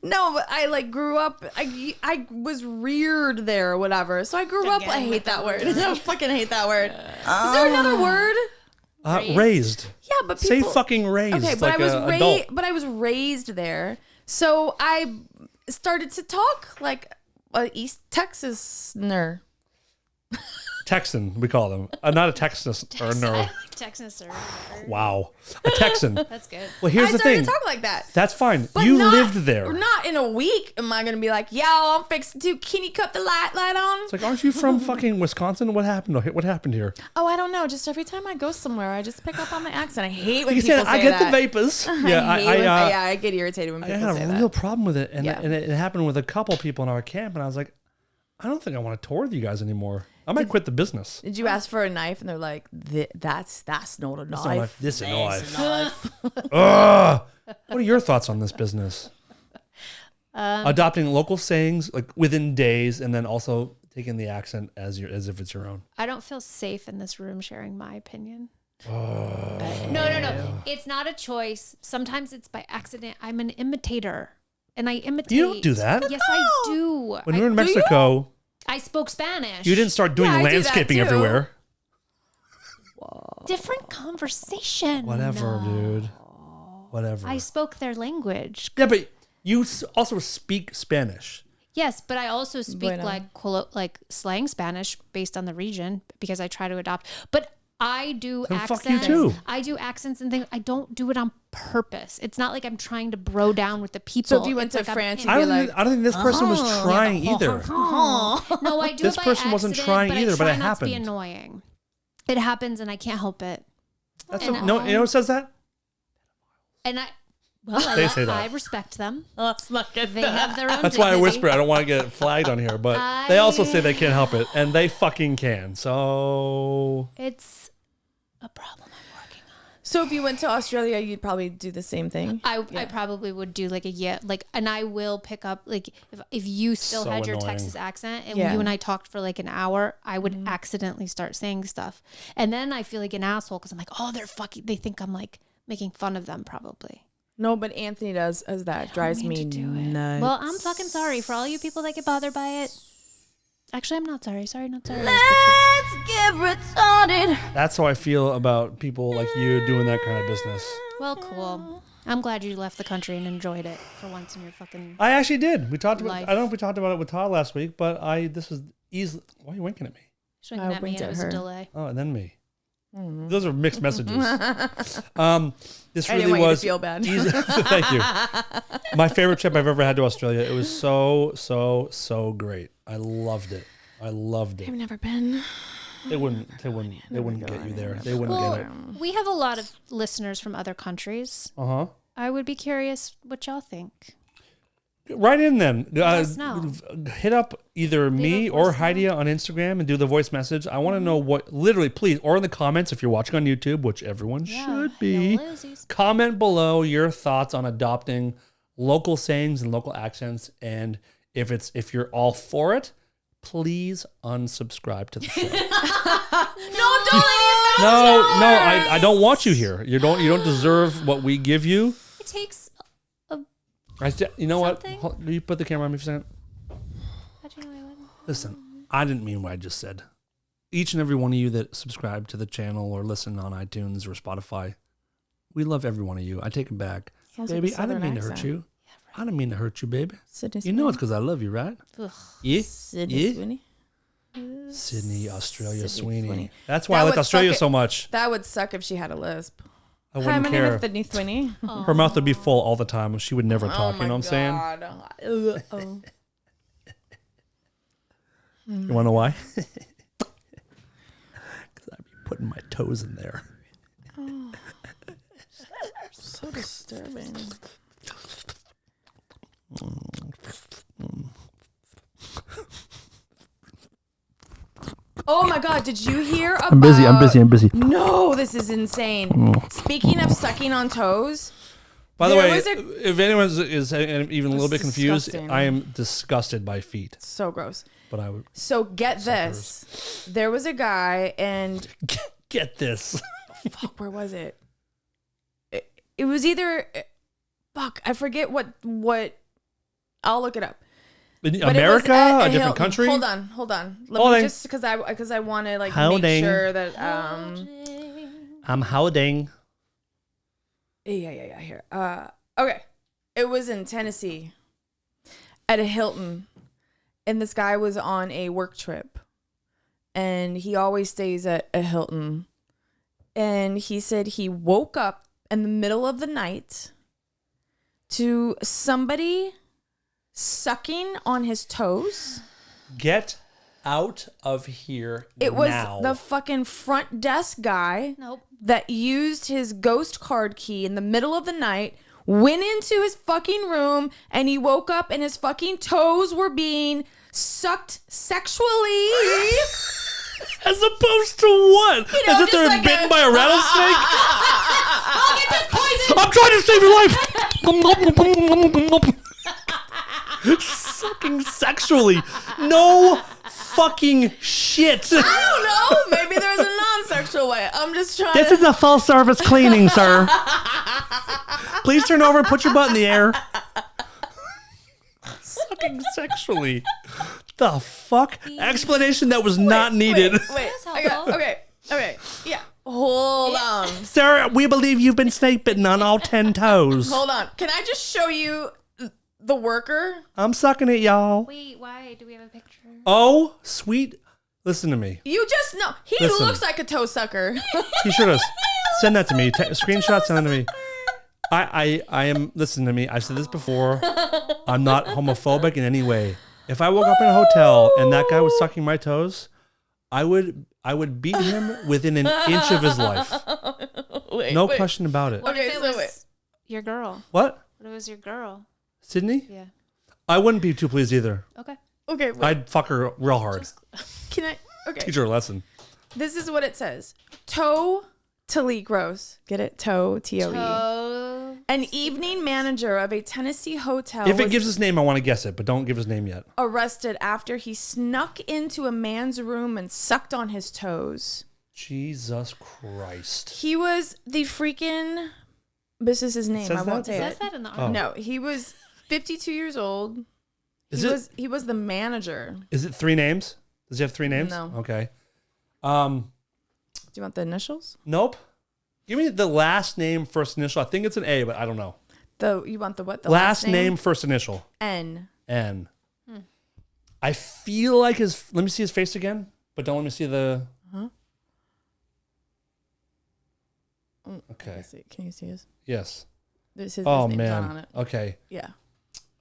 no, but I like grew up. I was reared there or whatever. So I grew up. I Again hate with that the word. word. I fucking hate that word. Is there another word? Raised. Yeah, but Say people, fucking raised. Okay, but like I was a adult. I was raised there, so I started to talk like a East Texaner. Texan, we call them. Not a Texas or no. Texas or Wow. A Texan. That's good. Well, here's I the started thing. to talk like that. That's fine. But You not- lived there. Not in a week am I going to be like, y'all, I'm fixing to, can you cut the light on? It's like, aren't you from fucking Wisconsin? What happened? What happened here? Oh, I don't know. Just every time I go somewhere, I just pick up on the accent. I hate when You people said, say I get that. the vapors. I Yeah, hate when- I I get irritated when I people had say a that. real problem with it. And, Yeah. and it happened with a couple people in our camp. And I was like, I don't think I want to tour with you guys anymore. I might quit the business. Did you ask for a knife? And they're like, that's not a It's knife. not like, this is a That's knife. a knife. Ugh. What are your thoughts on this business? Adopting local sayings like within days, and then also taking the accent as if it's your own. I don't feel safe in this room sharing my opinion. No. It's not a choice. Sometimes it's by accident. I'm an imitator. And I imitate. You don't do that. Yes, I do. When we were in Mexico, I spoke Spanish. you didn't start doing Yeah, I do that landscaping too. everywhere. Different conversation. Whatever, dude. Whatever. I spoke their language. Yeah, but you also speak Spanish. Yes, but I also speak Bueno. like slang Spanish based on the region because I try to adopt. But I do Then fuck accents. you too. I do accents and things. I don't do it on purpose. It's not like I'm trying to bro down with the people. So if you went It's to like I'm France, in- you'd be like, I don't think this person was trying either. no, I do. This it by person wasn't accident, trying but either, I but try it not to be happened. annoying. It happens, and I can't help it. That's And, no, you know what says that? And I They say that. I respect them. let's not get They have their own. That's why I dignity. whisper. I don't want to get flagged on here, but they also say they can't help it, and they fucking can. So It's a problem I'm working on. So if you went to Australia, you'd probably do the same thing. I probably would do like and I will pick up like if you still So had your annoying. Texas accent and Yeah. you and I talked for like an hour, I would accidentally start saying stuff, and then I feel like an asshole because I'm like, oh, they think I'm like making fun of them probably. No, but Anthony does as that drives me nuts. Well, I'm fucking sorry for all you people that get bothered by it. Actually, I'm not sorry. Sorry, not sorry. Get retarded. That's how I feel about people like you doing that kind of business. Well, cool. I'm glad you left the country and enjoyed it for once in your fucking. I actually did. We talked about. Life. I don't know if we talked about it with Todd last week, but this was easy. Why are you winking at me? She's looking I at me and winked it at was a her. delay. Oh, and then me. Those are mixed messages. This I really didn't want you to was feel bad. easy. Thank you. My favorite trip I've ever had to Australia. It was so great. I loved it. I've never been. They wouldn't get you there. They wouldn't Well, get it. we have a lot of listeners from other countries. Uh-huh. I would be curious what y'all think. Right in then. us know. Hit up either me a or voice Heidi on Instagram and do the voice message. I want to know what, literally, please, or in the comments if you're watching on YouTube, which everyone should be. Yeah, Lizzie's. Comment below your thoughts on adopting local sayings and local accents, and if you're all for it, please unsubscribe to the show. No, I don't want you here. You don't deserve what we give you. It takes. You know Something? what? Will you put the camera on me for a second? How'd you know I wouldn't? Listen, I didn't mean what I just said. Each and every one of you that subscribe to the channel or listen on iTunes or Spotify, we love every one of you. I take it back. Sounds like a Baby, I didn't Southern mean to hurt accent. you. I didn't mean to hurt you, baby. Sydney You know it's because I love you, right? Ugh. Yeah? Sydney Yeah? Sweeney. Sydney, Australia, Sydney Sweeney. Sweeney. That's why That I like would Australia suck it- so much. That would suck if she had a lisp. I Hi, wouldn't my name care. is Sydney Sweeney. Her mouth would be full all the time. She would never talk. You know what I'm saying? saying? You want to know why? Because I'd be putting my toes in there. So disturbing. Oh my god, did you hear about... I'm busy. No, this is insane. Speaking of sucking on toes, By the There way, was a- if anyone is even a little bit That's confused, disgusting. I am disgusted by feet. so gross. But I would So get this. There was a guy and get this. fuck, where was it? It was either fuck, I forget what I'll look it up. In But it was America, at a different Hilton. country. Hold on. Let Holding. me just because I want to like Holding. make sure that I'm holding. yeah here. Okay. It was in Tennessee at a Hilton, and this guy was on a work trip, and he always stays at a Hilton, and he said he woke up in the middle of the night to somebody sucking on his toes. Get out of here It was now. the fucking front desk guy Nope. that used his ghost card key in the middle of the night, went into his fucking room, and he woke up and his fucking toes were being sucked sexually. As opposed to what? You know, As if just they're like bitten a- by a rattlesnake? I'll get this poison. I'm trying to save your life. Sucking sexually. No fucking shit. I don't know. Maybe there's a non-sexual way. I'm just trying This to... is a full service cleaning, sir. Please turn over and put your butt in the air. Sucking sexually. The fuck? Explanation that was not needed. Wait. That's I got, helpful. okay. Yeah. Hold on. Sir, we believe you've been snake bitten on all 10 toes. Hold on. Can I just show you the worker? I'm sucking it, y'all. Wait, why do we have a picture? Oh, sweet. Listen to me. You just know. He Listen. looks like a toe sucker. He should have. Send that to me. Screenshot, send that to me. I am, listen to me. I've said this before. I'm not homophobic in any way. If I woke up in a hotel and that guy was sucking my toes, I would beat him within an inch of his life. Wait, No wait. question about it. What Okay, if it so was wait. your girl? What? What if it was your girl? Sydney? Yeah. I wouldn't be too pleased either. Okay. Okay, wait. I'd fuck her real hard. Can I? Okay. Teach her a lesson. This is what it says. Toe Talik Rose. Get it? Toe. Oh. An evening manager of a Tennessee hotel If it was gives his name, I want to guess it, but don't give his name yet. arrested after he snuck into a man's room and sucked on his toes. Jesus Christ. He was the freaking... This is his name. says I won't that? say Says it. that in the Oh. article. No, he was 52 years old. He was the manager. Is it 3 names? Does he have 3 names? No. Okay. Do you want the initials? Nope. Give me the last name, first initial. I think it's an A, but I don't know. You want the what? The Last name, first initial. N. N. I feel like let me see his face again, but don't let me see the. Okay. Can you see his? Yes. His Oh name's man. on it. Okay. Yeah.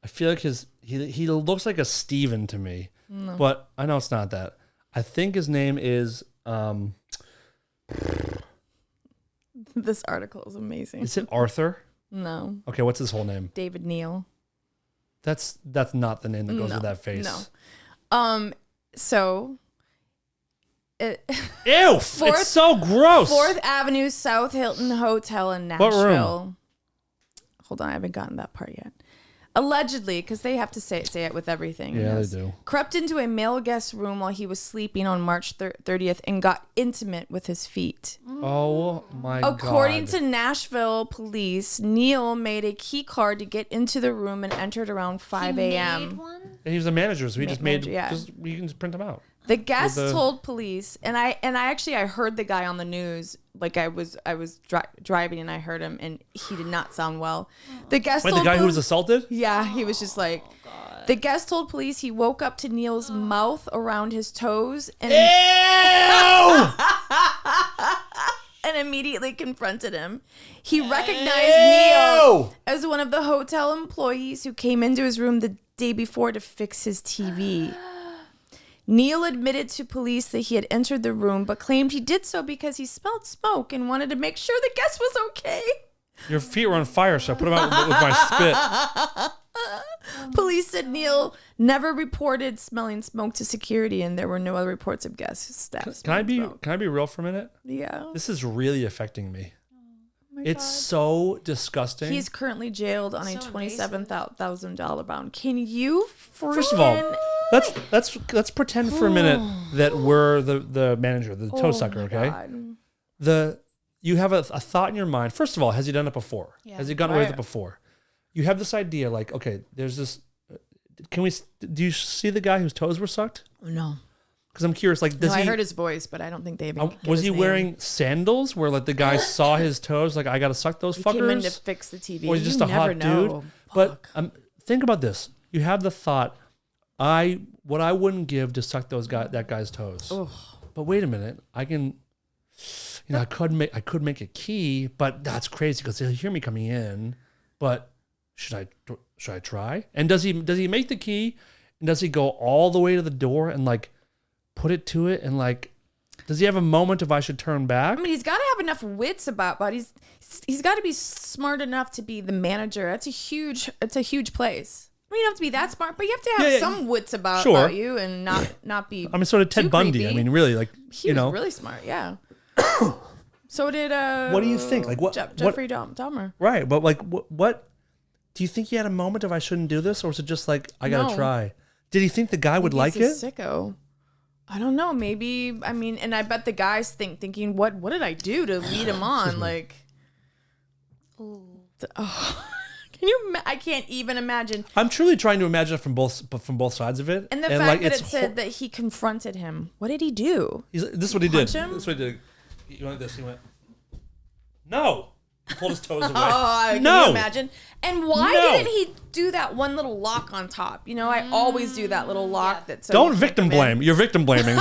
I feel like he looks like a Steven to me, but I know it's not that. I think his name is This article is amazing. is it Arthur? No, Okay, what's his whole name? David Neal. That's not the name that goes No, with that face. No. So, Ew! Fourth- it's so gross. 4th Avenue South Hilton Hotel in What room? Nashville. Hold on, I haven't gotten that part yet. Allegedly, because they have to say it with everything. Yeah, yes. they do. Crept into a male guest room while he was sleeping on March 30th and got intimate with his feet. Oh my god. According to Nashville police, Neal made a key card to get into the room and entered around 5 Made a.m. one? And he was a manager, so he just made. Manager, yeah. You can just print them out. The guest With the- told police, and I heard the guy on the news. Like I was driving and I heard him, and he did not sound well. The guest Wait, the told guy who was police- assaulted? yeah, he was just like. The guest told police he woke up to Neal's mouth around his toes and Ew! and immediately confronted him. He recognized Neal as one of the hotel employees who came into his room the day before to fix his TV. Neal admitted to police that he had entered the room, but claimed he did so because he smelled smoke and wanted to make sure the guest was okay. Your feet were on fire, so I put them out with my spit. Police said Neal never reported smelling smoke to security, and there were no other reports of guest staff. Can I be smoke. real for a minute? Yeah. This is really affecting me. my It's God. so disgusting. He's currently jailed on a So $27,000 bond. Can you First of all, freaking- let's pretend for a minute that we're the manager, the toe sucker, my okay? God. You have a thought in your mind. First of all, has he done it before? Yeah. Has he gotten away with Right. it before? You have this idea, like, okay, there's this. Do you see the guy whose toes were sucked? No. Because I'm curious, like, does No, he? I heard his voice, but I don't think they even. get was his he name. wearing sandals where like the guy saw his toes, like I gotta suck those He fuckers? came in to fix the TV. Or he's just You a never hot know. dude. But Fuck. think about this. You have the thought, what I wouldn't give to suck that guy's toes. But wait a minute, I can, I could make a key, but that's crazy because he'll hear me coming in. But should I try? And does he make the key? And does he go all the way to the door and like put it to it and like? Does he have a moment if I should turn back? I mean, he's got to have enough wits but he's got to be smart enough to be the manager. It's a huge place. I mean, you don't have to be that smart, but you have to have Yeah, some wits about sure. you and not be. I mean, sort of Ted too Bundy. creepy. I mean, really, like He was really smart. Yeah. So did What do you think? Like, what- Jeffrey Dahmer. right. But like, what? Do you think he had a moment of I shouldn't do this, or was it just like I gotta No. try? Did he think the guy would like it? He's a sicko. I don't know. Maybe. I mean, and I bet the guys thinking, what did I do to lead him on? Like, can you? I can't even imagine. I'm truly trying to imagine it from both sides of it. And the fact like, that it's it said that he confronted him. What did he do? this is what he punch did. him? This is what he did. He went like this. He went, no. He pulled his toes away. Oh, can no. you imagine? And why No. didn't he do that one little lock on top? You know, I always do that little lock. That so Don't you victim can't come in. blame. You're victim blaming.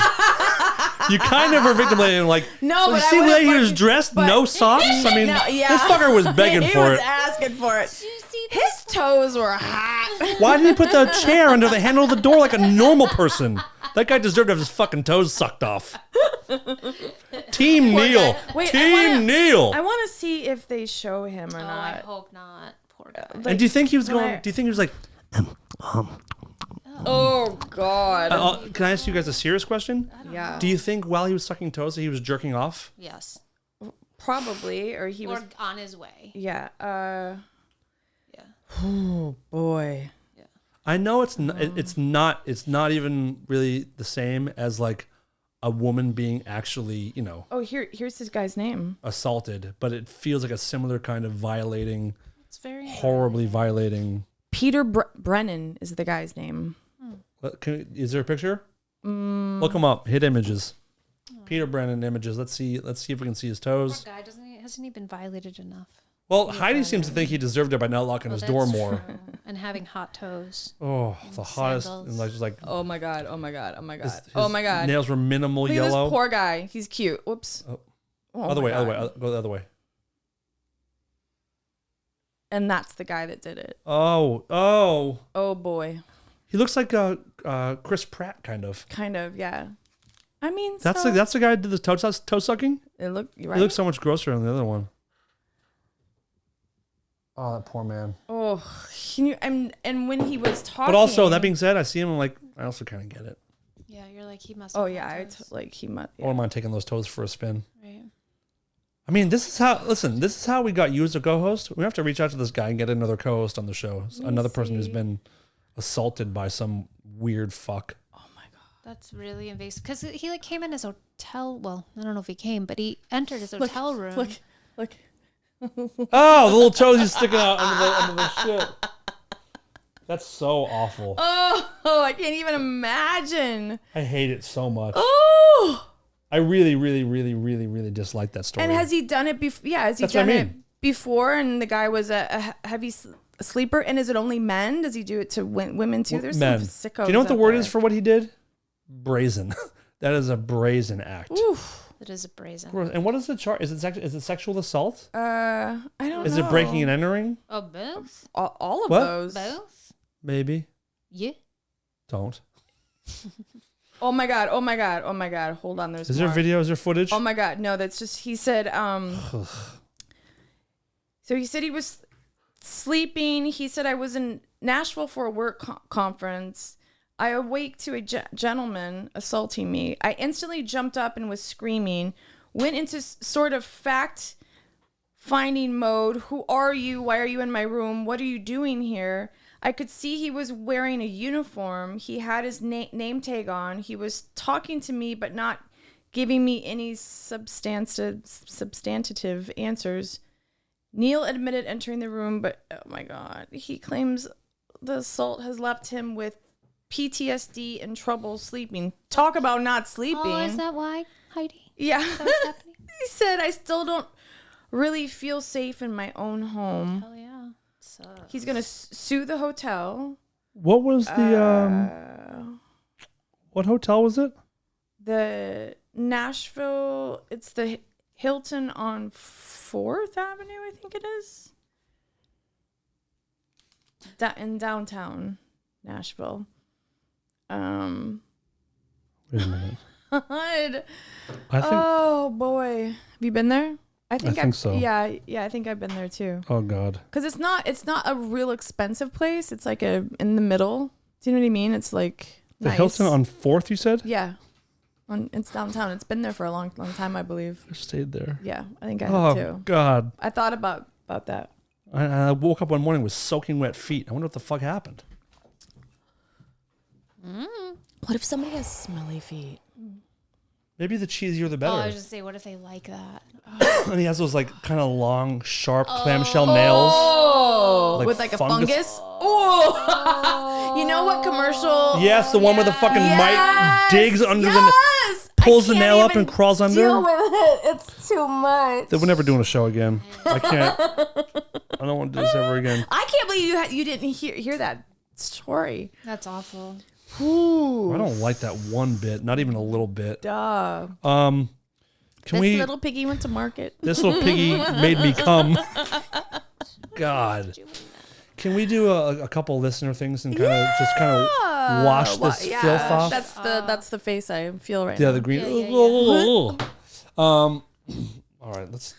You kind of are victim blaming. Like, No, so but you I see the would've way he was fucking- dressed? but- No socks. I mean, No, yeah. this fucker was begging he for was it. asking for it. you see His toes were hot. Why did he put the chair under the handle of the door like a normal person? That guy deserved to have his fucking toes sucked off. Team Poor Neal. guy. Wait, Team Neal. I want to see if they show him or Oh, I not. hope not. Poor guy. And do you think he was when going? I- Do you think he was like? Oh God. Can I ask you guys a serious question? Yeah. Do you think while he was sucking toes that he was jerking off? Yes. Probably, or he was. Or on his way. Yeah. Yeah. Oh boy. I know it's not even really the same as like a woman being actually, you know, Oh, here's this guy's name. assaulted, but it feels like a similar kind of violating, It's very horribly violating. Peter Brennan is the guy's name. Is there a picture? Look him up. Hit images. Peter Brennan images. Let's see if we can see his toes. Poor guy, hasn't he been violated enough? Well, Heidi seems to think he deserved it by not locking his door That's more. true. And having hot toes. Oh, the hottest, sandals. and like just like Oh my god. Oh my god. Oh my god. his Oh my god. nails were minimal Look at yellow. this poor guy. He's cute. Whoops. Oh. Oh Other my way, God. go the other way. And that's the guy that did it. Oh, Oh boy. he looks like Chris Pratt kind of. Kind of. Yeah. I mean, That's so, the guy who did the toe sucking. It looked right. He looks so much grosser than the other one. Oh, that poor man. Oh, can you? And when he was talking. But also, that being said, I see him. I'm like, I also kind of get it. Yeah, you're like, he must Oh have yeah, hot I toes. like he must. I wouldn't mind taking those toes for a spin. Right. I mean, this is how we got you as a co-host. We have to reach out to this guy and get another co-host on the show. Another person who's see. been assaulted by some weird fuck. Oh my god. That's really invasive. Because he like came in his hotel. Well, I don't know if he came, but he entered his hotel room. Look. Oh, the little toes he's sticking out under the shit. That's so awful. Oh, I can't even imagine. I hate it so much. Oh. I really, really, really, really, really dislike that story. And has he done it before? Yeah, has he That's what I done it mean. before? And the guy was a heavy sleeper. And is it only men? Does he do it to women too? There's Men. some sickos. Do you know what the out word there. is for what he did? Brazen. That is a brazen act. Oof. It is a brazen. And what is the charge? Is it sexual assault? I don't know. Is it breaking and entering? Oh, both? All of What? those. Both? Maybe. Yeah. Don't. Oh my god. Oh my god. Oh my god. Hold on. There's Is there more. video? Is there footage? Oh my god. No, that's just he said so he said he was sleeping. He said I was in Nashville for a work conference. I awake to a gentleman assaulting me. I instantly jumped up and was screaming. Went into sort of fact finding mode. Who are you? Why are you in my room? What are you doing here? I could see he was wearing a uniform. He had his name tag on. He was talking to me, but not giving me any substantive answers. Neil admitted entering the room, but oh my God, he claims the assault has left him with PTSD and trouble sleeping. Talk about not sleeping. Oh, is that why, Heidi? Yeah. What's happening? He said, I still don't really feel safe in my own home. Oh, yeah. Sucks. He's going to sue the hotel. What was the what hotel was it? The Nashville, it's the Hilton on 4th Avenue, I think it is. In downtown Nashville. Wait a minute. God. I think. Oh boy, have you been there? I think so. Yeah, I think I've been there too. Oh God. Because it's not a real expensive place. It's like in the middle. Do you know what I mean? It's like The nice. Hilton on 4th, you said? Yeah, it's downtown. It's been there for a long time, I believe. I stayed there. Yeah, I think I have Oh too. God. I thought about that. I woke up one morning with soaking wet feet. I wonder what the fuck happened. What if somebody has smelly feet? Maybe the cheesier the Oh, better. I was just say, what if they like that? And he has those like kind of long, sharp clamshell nails. Oh, Like with like a fungus. fungus. Oh, you know what commercial? Yes, the one where the fucking mite digs under the, Yes, pulls I the can't nail up even and crawls under. Deal with it. It's too much. We're never doing a show again. I can't. I don't want to do this ever again. I can't believe you didn't hear that story. That's awful. Ooh, I don't like that one bit, not even a little bit. duh. Can This we? little piggy went to market. This little piggy made me come. God. Can we do a couple listener things and kind of wash this filth off? That's the face I feel right Yeah, now. the green. Yeah. All right, let's.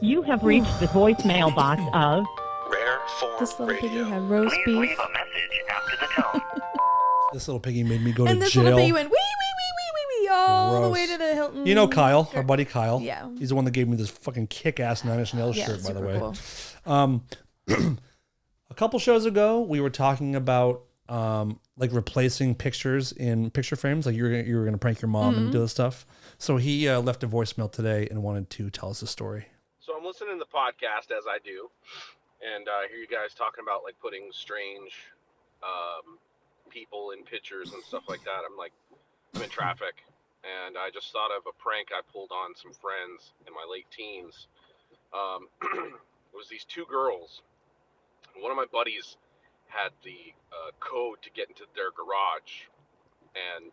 You have reached the voicemail box of Rare Form This little piggy Radio. had roast Please beef, leave a message after the tone. This little piggy made me go and to this jail. little piggy went wee wee wee wee wee wee. all the way Gross. to the Hilton. You know Kyle, our buddy Kyle. Yeah. He's the one that gave me this fucking kick-ass Nine Inch Nails Yeah, shirt, by the super way. cool. A couple shows ago, we were talking about like replacing pictures in picture frames. Like you were gonna prank your mom and do this stuff. So he left a voicemail today and wanted to tell us a story. So I'm listening to the podcast as I do, and I hear you guys talking about like putting strange people in pictures and stuff like that. I'm in traffic, and I just thought of a prank I pulled on some friends in my late teens. It was these two girls. One of my buddies had the code to get into their garage, and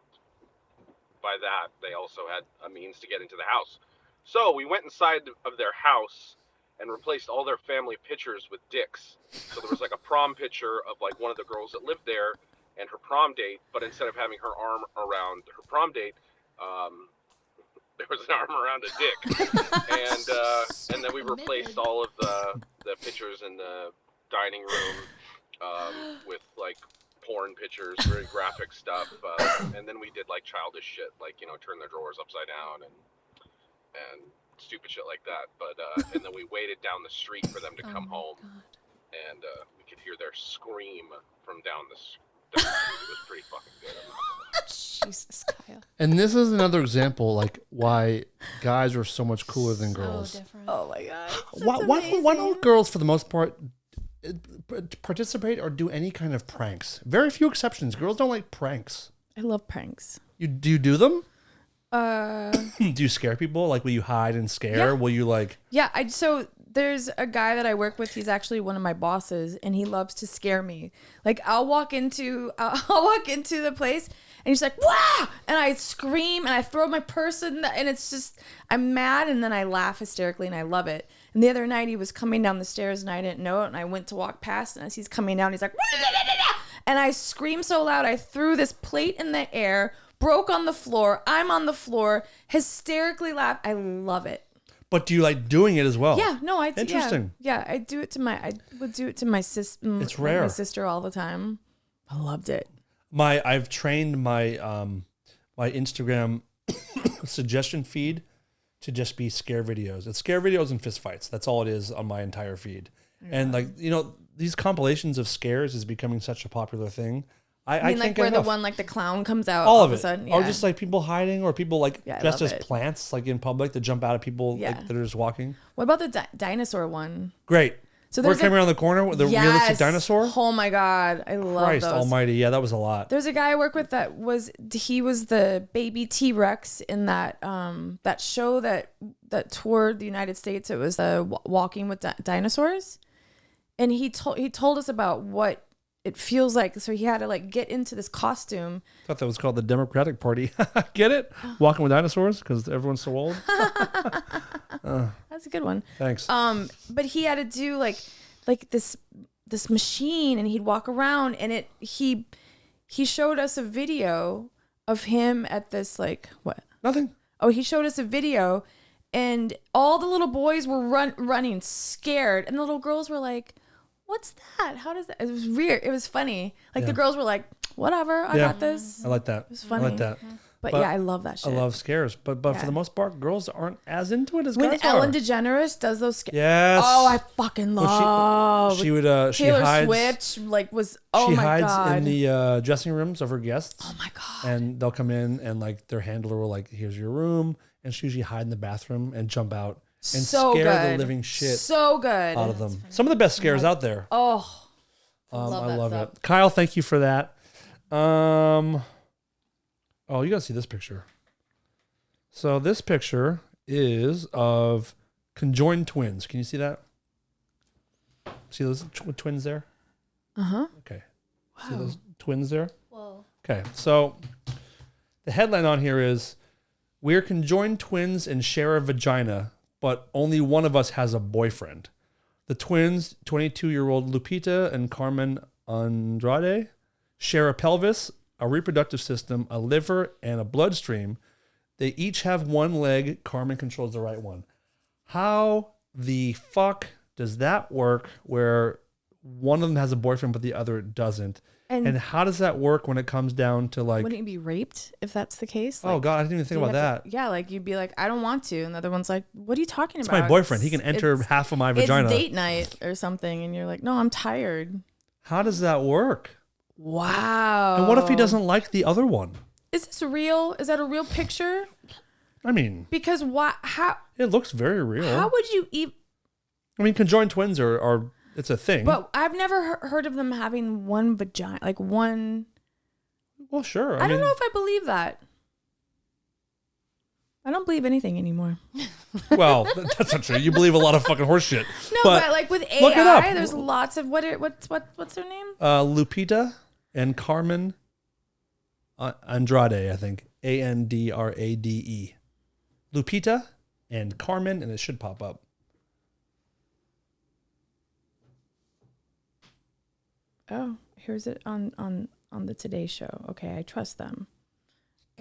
by that they also had a means to get into the house. So we went inside of their house and replaced all their family pictures with dicks. So there was like a prom picture of like one of the girls that lived there and her prom date, but instead of having her arm around her prom date, there was an arm around a dick. And then we replaced all of the pictures in the dining room with like porn pictures, very graphic stuff. And then we did like childish shit, like, you know, turn their drawers upside down and stupid shit like that. But and then we waited down the street for them to come home, and we could hear their scream from down the street. It was pretty fucking good. Jesus, Kyle. And this is another example, like why guys are so much cooler than So girls. different. Oh my god. Why don't girls, for the most part, participate or do any kind of pranks? Very few exceptions. Girls don't like pranks. I love pranks. Do you do them? Uh, Do you scare people? Like, will you hide and scare? Yeah. Will you like? yeah. So there's a guy that I work with. He's actually one of my bosses, and he loves to scare me. Like I'll walk into the place, and he's like, "Wow!" and I scream and I throw my purse and it's just I'm mad, and then I laugh hysterically, and I love it. And the other night he was coming down the stairs, and I didn't know it, and I went to walk past, and as he's coming down, he's like, and I screamed so loud I threw this plate in the air, broke on the floor. I'm on the floor, hysterically laugh. I love it. But do you like doing it as well? Yeah, no, I Interesting. Yeah, I do it to I would do it to my sister. It's rare. My sister all the time. I loved it. I've trained my my Instagram suggestion feed to just be scare videos. It's scare videos and fist fights. That's all it is on my entire feed. Yeah. And like, you know, these compilations of scares is becoming such a popular thing. I mean, like can't where get the enough. one like the clown comes out All all of of it, a sudden, or yeah. just like people hiding, or people like Yeah, I dressed love as it. plants, like in public, to jump out at people Yeah. like, that are just walking. What about the dinosaur one? Great. So Where it there's came around the corner with the realistic Yes. dinosaur. Oh my god, I love Christ those. Almighty! Yeah, that was a lot. There's a guy I work with that was the baby T-Rex in that that show that toured the United States. It was Walking with Dinosaurs, and he told us about what it feels like. So he had to like get into this costume. I thought that was called the Democratic Party. Get it? Walking with dinosaurs because everyone's so old. That's a good one. Thanks. But he had to do like this machine, and he'd walk around, and he showed us a video of him at this like what? Nothing. Oh, he showed us a video, and all the little boys were running scared, and the little girls were like, "What's that? How does that?" It was weird. It was funny. Like Yeah. the girls were like, "Whatever, I got this." I like that. was I funny. like that. But But yeah, I love that shit. I love scares, but for Yeah. the most part, girls aren't as into it as when guys Ellen are. DeGeneres does those scares. Yes. Oh, I fucking Well, love. she would. She Taylor hides. Swift like was. Oh she my hides god. in the dressing rooms of her guests. Oh my god. And they'll come in and like their handler will like, here's your room, and she usually hide in the bathroom and jump out and So scare good. the living shit So good. out of them. Some of the best scares out there. Oh. I that love stuff. it. Kyle, thank you for that. Oh, you gotta see this picture. So this picture is of conjoined twins. Can you see that? See those twins there? Uh-huh. Okay. See those twins there? Whoa. Okay. So the headline on here is, "We're conjoined twins and share a vagina, but only one of us has a boyfriend. The twins, 22-year-old Lupita and Carmen Andrade, share a pelvis, a reproductive system, a liver, and a bloodstream. They each have one leg. Carmen controls the right one." How the fuck does that work where one of them has a boyfriend but the other doesn't. And how does that work when it comes down to like? Wouldn't you be raped if that's the case? Oh Like, God, I didn't even think you about have that. to- yeah, like you'd be like, I don't want to, and the other one's like, what are you talking It's about? my boyfriend. He can enter half of my vagina. It's date night or something, and you're like, no, I'm tired. How does that work? Wow. And what if he doesn't like the other one? Is this real? Is that a real picture? I mean, Because what? How? it looks very real. How would you even? I mean, conjoined twins are it's a thing. But I've never heard of them having one vagina, like one. well, sure. I don't know if I believe that. I don't believe anything anymore. Well, that's not true. You believe a lot of fucking horse shit. No, but like with AI, look it up. there's lots of what's their name? Lupita and Carmen Andrade, I think. Andrade. Lupita and Carmen, and it should pop up. Oh, here's it on the Today Show. Okay, I trust them.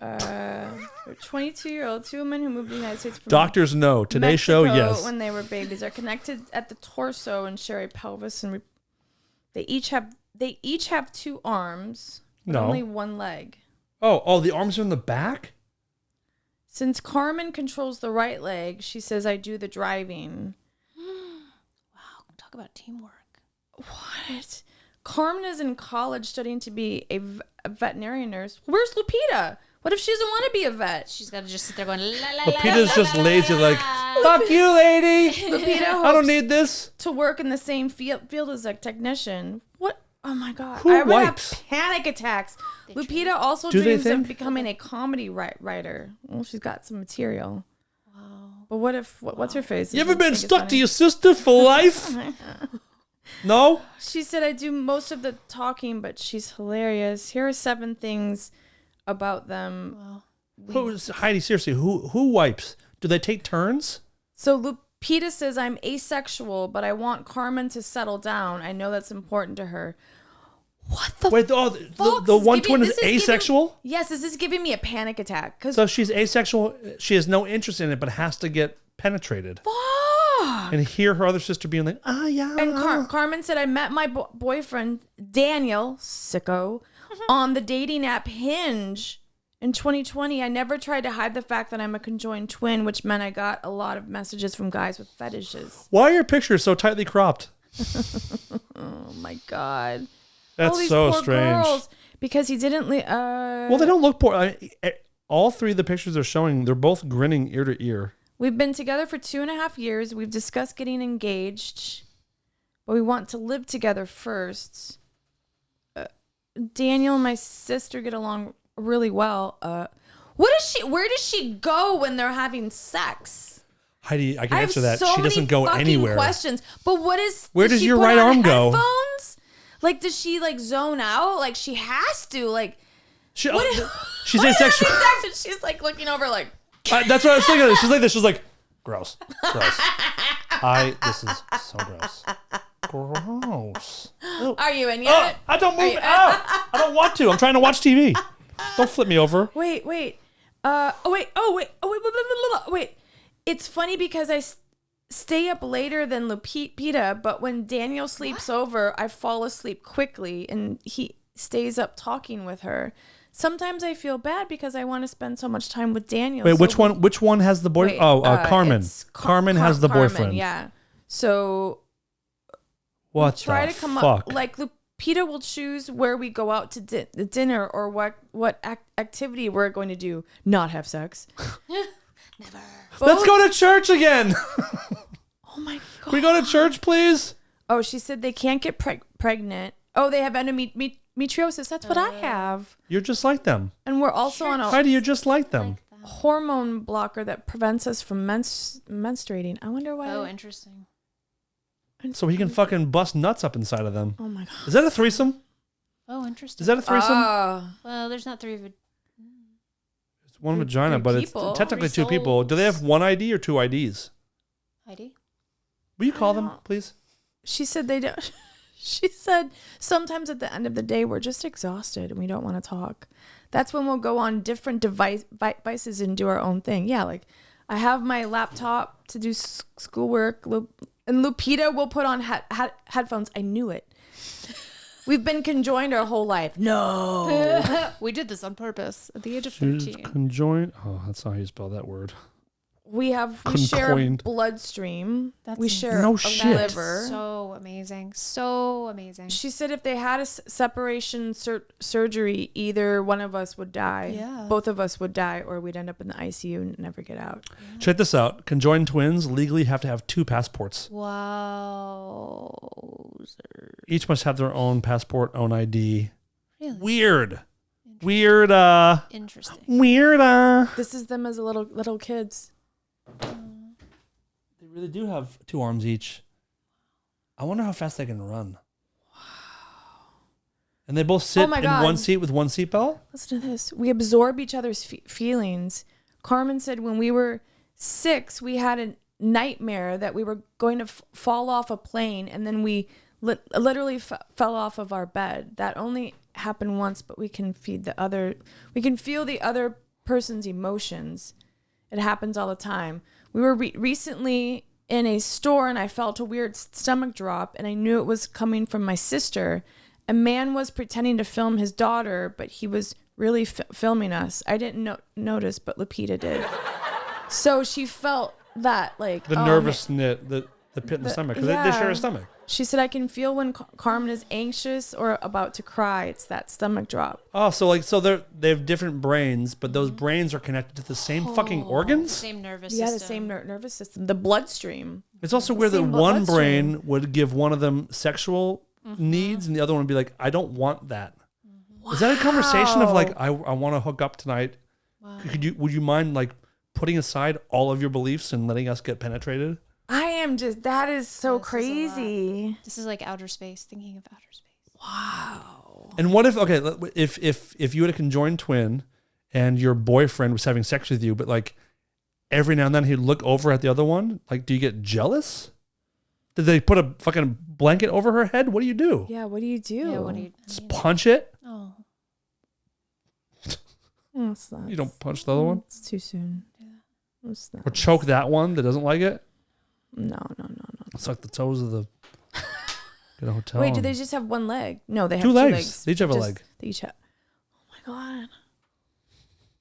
22-year-old, two women who moved to the United States from Doctors know. Today's Show, Mexico yes. when they were babies are connected at the torso and share a pelvis, and they each have two arms, but No. only one leg. Oh, the arms are in the back? Since Carmen controls the right leg, she says, I do the driving. Wow, talk about teamwork. What? Carmen is in college studying to be a veterinarian nurse. Where's Lupita? What if she doesn't want to be a vet? She's got to just sit there going, la la Lupita's just lazy, like, fuck you, lady. Lupita I don't hopes need this. to work in the same field as a technician. What? Oh my God. Who I would wipes? have panic attacks. Lupita also Do they dreams think? of becoming a comedy writer. Well, she's got some material. Wow. But what if, what's her face? You ever been stuck to your sister for life? No? She said, I do most of the talking, but she's hilarious. Here are 7 things about them. Heidi, seriously, who wipes? Do they take turns? So Lupita says, I'm asexual, but I want Carmen to settle down. I know that's important to her. What the Wait, fuck? the one This twin is is giving- asexual? Yes, this is giving me a panic attack. Because So she's asexual. She has no interest in it, but has to get penetrated. fuck. And hear her other sister being like, yeah. And Carmen said, I met my boyfriend, Daniel, sicko, on the dating app Hinge in 2020. I never tried to hide the fact that I'm a conjoined twin, which meant I got a lot of messages from guys with fetishes. Why are your pictures so tightly cropped? Oh my God. All That's these so poor strange. girls, because he didn't. Well, they don't look poor. All 3 of the pictures they're showing, they're both grinning ear to ear. We've been together for 2.5 years. We've discussed getting engaged, but we want to live together first. Daniel and my sister get along really well. Where does she go when they're having sex? Heidi, I can I have answer that. so She many doesn't go fucking anywhere. questions. But what is? Where does she your put right on arm go? headphones? Like, does she like zone out? Like, she has to. Like, She's what asexual. is having sex and she's like looking over, like. That's what I was thinking. She's like this. She's like, gross. This is so gross. Gross. Are you in yet? I don't move out. I don't want to. I'm trying to watch TV. Don't flip me over. Wait. Wait. It's funny because I stay up later than Lupita, but when Daniel sleeps over, I fall asleep quickly and he stays up talking with her. Sometimes I feel bad because I want to spend so much time with Daniel. Wait, So which one has the boyfriend? Carmen. it's Carmen has the Carmen, boyfriend. Yeah. So What try the to come fuck? up like Lupita will choose where we go out to dinner or what activity we're going to do. Not have sex. Never. Let's go to church again. Oh my God. Can we go to church, please? Oh, she said they can't get pregnant. Oh, they have endometriosis. That's what I have. You're just like them. And we're also on a Heidi, you're just like them. hormone blocker that prevents us from menstruating. I wonder why. Oh, interesting. So he can fucking bust nuts up inside of them. Oh my God. Is that a threesome? Oh, interesting. Is that a threesome? Well, there's not 3 of it. It's one vagina, but people. it's technically 2 Three people. Do they have souls. one ID or 2 IDs? Heidi? Will you call I them, don't- please? She said they don't. She said sometimes at the end of the day we're just exhausted and we don't want to talk. That's when we'll go on different devices and do our own thing. Yeah, like I have my laptop to do schoolwork, and Lupita will put on headphones. I knew it. We've been conjoined our whole life. No. We did this on purpose at the age of She's 13. conjoined. Oh, that's not how you spell that word. We share a Conjoined. bloodstream. That's We share No a shit. liver. So amazing. So amazing. She said if they had a separation surgery, either one of us would die. Yeah. Both of us would die, or we'd end up in the ICU and never get out. Check this out. Conjoined twins legally have to have 2 passports. Wow. Each must have their own passport, own ID. Really? Weird. Interesting. This is them as little kids. They really do have 2 arms each. I wonder how fast they can run. Wow. And they both sit my in God. one seat with one seatbelt? Listen to this. We absorb each other's feelings. Carmen said when we were 6, we had a nightmare that we were going to fall off a plane, and then we literally fell off of our bed. That only happened once, but we can feel the other person's emotions. It happens all the time. We were recently in a store, and I felt a weird stomach drop, and I knew it was coming from my sister. A man was pretending to film his daughter, but he was really filming us. I didn't notice, but Lupita did. So she felt that, like, The nervous knit, the pit in the stomach. Because they share a stomach. She said, I can feel when Carmen is anxious or about to cry. It's that stomach drop. Oh, so they have different brains, but those brains are connected to the same fucking organs? Same nervous Yeah, system. the same nervous system. The bloodstream. It's also weird that Same one bloodstream. brain would give one of them sexual needs and the other one would be like, I don't want that. Is that a conversation of like, I want to hook up tonight? Wow. Would you mind like putting aside all of your beliefs and letting us get penetrated? I am just, that is so This is a crazy. This is like outer space, thinking of outer space. Wow. And what if, okay, if you had a conjoined twin and your boyfriend was having sex with you, but like every now and then he'd look over at the other one, like, do you get jealous? Did they put a fucking blanket over her head? What do you do? Yeah, what do you do? Yeah, what do you? Just punch it? Oh, Oh, it's not- You don't punch the other one? It's too soon. It's not. Or choke that one that doesn't like it? No. It's like the toes of the get a hotel. Wait, do and- they just have one leg? No, they have Two two legs. legs. They each have a leg. They each have. Oh my God.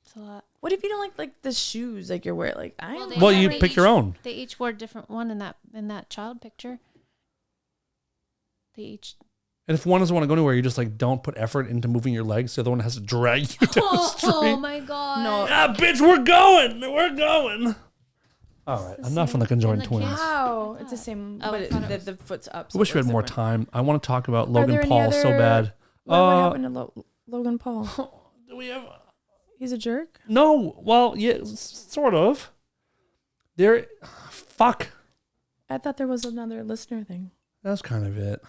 it's a lot. What if you don't like the shoes like you're wearing? Like I. Well, they- Well, you they pick your each- own. They each wore a different one in that child picture. They each. And if one doesn't want to go anywhere, you just like don't put effort into moving your legs. The other one has to drag you down the street. Oh my god. No. Ah, bitch, we're going. All right, enough on the conjoined the twins. kids. Wow, it's the same, Oh, I but thought it was- the foot's up. I so wish we it's had more different. time. I want to talk about Are there Logan any Paul so other- bad. What happened to Logan Paul? Do we have? He's a jerk. No. Well, yeah, sort of. There. Fuck. I thought there was another listener thing. That's kind of it.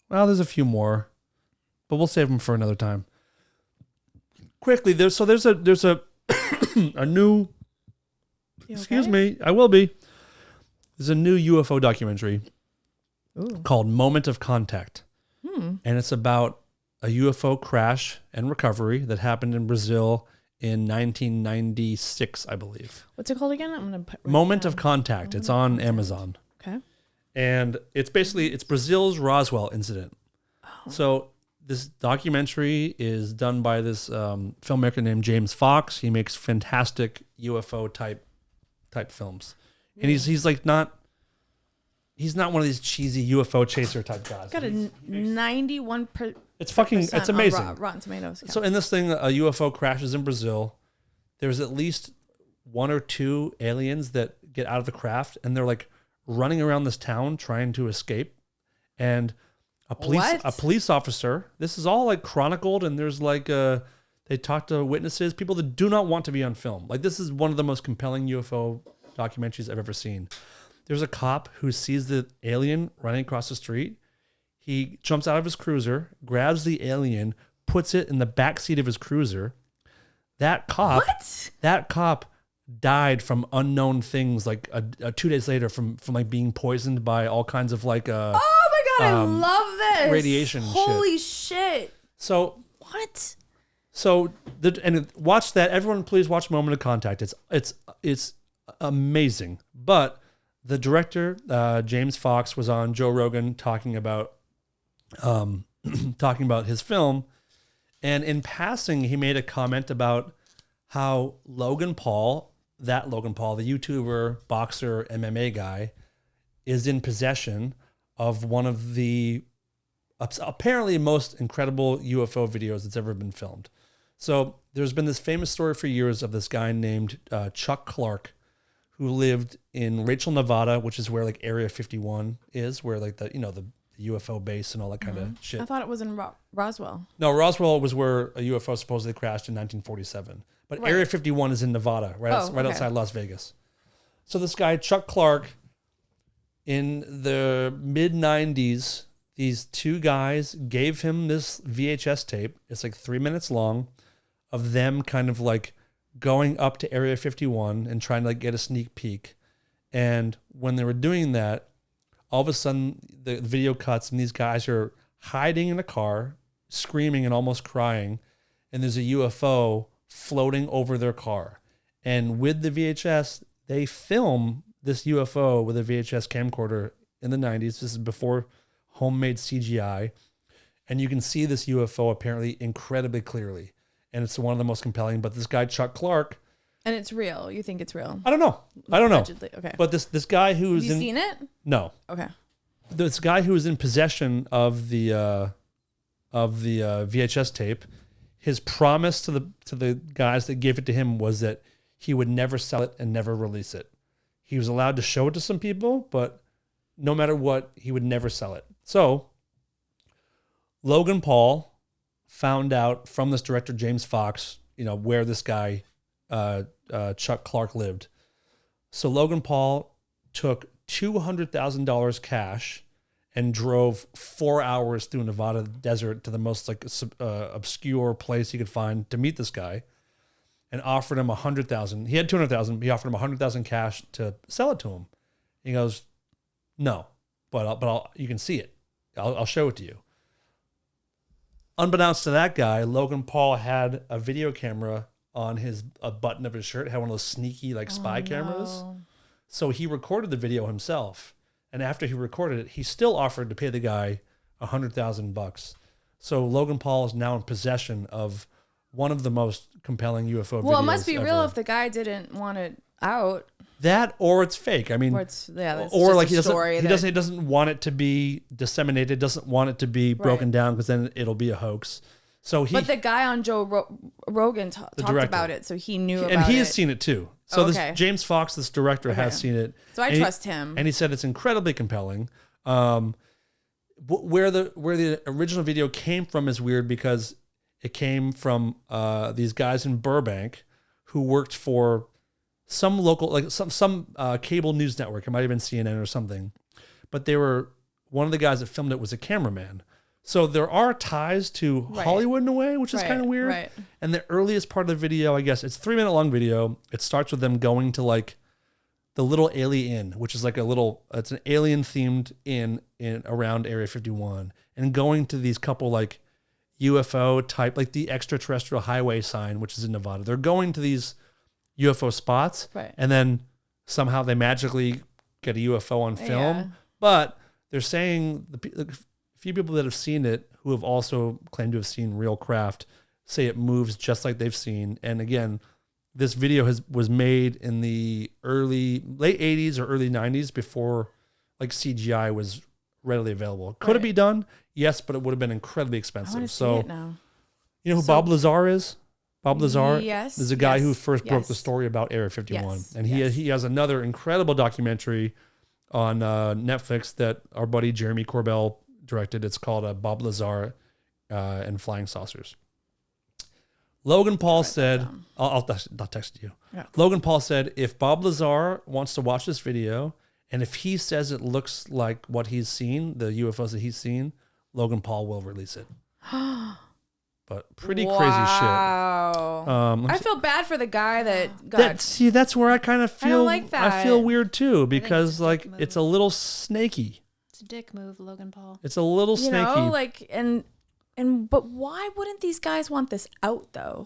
Well, there's a few more, but we'll save them for another time. Quickly, there's a a new. You Excuse okay? me, I will be. There's a new UFO documentary Ooh. called Moment of Contact, and it's about a UFO crash and recovery that happened in Brazil in 1996, I believe. What's it called again? I'm gonna put Moment of Contact. It's on Amazon. Okay. And it's Brazil's Roswell incident. So this documentary is done by this filmmaker named James Fox. He makes fantastic UFO type films, and he's like not one of these cheesy UFO chaser type guys. Got a 91. It's fucking it's amazing. Rotten Tomatoes. So in this thing, a UFO crashes in Brazil. There's at least 1 or 2 aliens that get out of the craft, and they're like running around this town trying to escape. And a police officer. This is all like chronicled, and there's like they talk to witnesses, people that do not want to be on film. Like this is one of the most compelling UFO documentaries I've ever seen. There's a cop who sees the alien running across the street. He jumps out of his cruiser, grabs the alien, puts it in the back seat of his cruiser. That cop died from unknown things, like 2 days later from like being poisoned by all kinds of like Oh my God, I love this. radiation and shit. Holy shit. So What? and watch that. Everyone, please watch Moment of Contact. It's amazing. But the director, James Fox, was on Joe Rogan talking about talking about his film. And in passing, he made a comment about how Logan Paul, the YouTuber, boxer, MMA guy, is in possession of one of the apparently most incredible UFO videos that's ever been filmed. So there's been this famous story for years of this guy named Chuck Clark, who lived in Rachel, Nevada, which is where like Area 51 is, where like the UFO base and all that kind of shit. I thought it was in Roswell. No, Roswell was where a UFO supposedly crashed in 1947. But Right. Area 51 is in Nevada, right okay. outside Las Vegas. So this guy, Chuck Clark, in the mid-90s, these two guys gave him this VHS tape. It's like 3 minutes long of them kind of like going up to Area 51 and trying to like get a sneak peek. And when they were doing that, all of a sudden the video cuts and these guys are hiding in a car, screaming and almost crying. And there's a UFO floating over their car. And with the VHS, they film this UFO with a VHS camcorder in the 90s. This is before homemade CGI. And you can see this UFO apparently incredibly clearly. And it's one of the most compelling. But this guy, Chuck Clark. And it's real. You think it's real? I don't know. Allegedly. Okay. But this guy who's Have you seen it? No. Okay. This guy who was in possession of the VHS tape, his promise to the guys that gave it to him was that he would never sell it and never release it. He was allowed to show it to some people, but no matter what, he would never sell it. So Logan Paul found out from this director, James Fox, where this guy, Chuck Clark, lived. So Logan Paul took $200,000 cash and drove 4 hours through Nevada desert to the most obscure place he could find to meet this guy, and offered him $100,000. He had $200,000. He offered him $100,000 cash to sell it to him. He goes, "No, but you can see it. I'll show it to you." Unbeknownst to that guy, Logan Paul had a video camera on a button of his shirt, had one of those sneaky spy cameras. So he recorded the video himself. And after he recorded it, he still offered to pay the guy $100,000. So Logan Paul is now in possession of one of the most compelling UFO videos. Well, it must be ever. real if the guy didn't want it out. That, or it's fake. I mean, That's or just he a story doesn't want it to be disseminated, doesn't want it to be broken down, because then it'll be a hoax. So But the guy on Joe Rogan talked director. about it, so he knew about it. And he has seen it too. So Okay. this James Fox, this director, has seen it. So I And trust him. And he said it's incredibly compelling. Where the original video came from is weird, because it came from these guys in Burbank who worked for some local, some cable news network. It might have been CNN or something. But one of the guys that filmed it was a cameraman. So there are ties to Hollywood in a way, which is kind of weird. Right. And the earliest part of the video, I guess, it's 3 minute long video. It starts with them going to the Little Alien Inn, which is it's an alien themed inn in around Area 51, and going to these couple UFO type, the extraterrestrial highway sign, which is in Nevada. They're going to these UFO spots, Right. and then somehow they magically get a UFO on film. Yeah. But they're saying the few people that have seen it, who have also claimed to have seen real craft, say it moves just like they've seen. And again, this video was made in the late 80s or early 90s, before CGI was readily available. Could it be done? Yes, but it would have been incredibly I expensive. want to see So it now. you know who Bob Lazar is? Bob Lazar Yes, is a guy who yes, first broke the yes. story about Area 51. Yes, And yes. he has another incredible documentary on Netflix that our buddy Jeremy Corbell directed. It's called Bob Lazar and Flying Saucers. Logan Paul said, I'll text you. Yeah. Logan Paul said, if Bob Lazar wants to watch this video, and if he says it looks like what he's seen, the UFOs that he's seen, Logan Paul will release it. But pretty crazy shit. Wow. I feel bad for the guy that got. That's where I kind of feel. I don't like that. I feel weird too, because it's a dick move. it's a little snaky. It's a dick move, Logan Paul. It's a little you snaky. know, but why wouldn't these guys want this out though?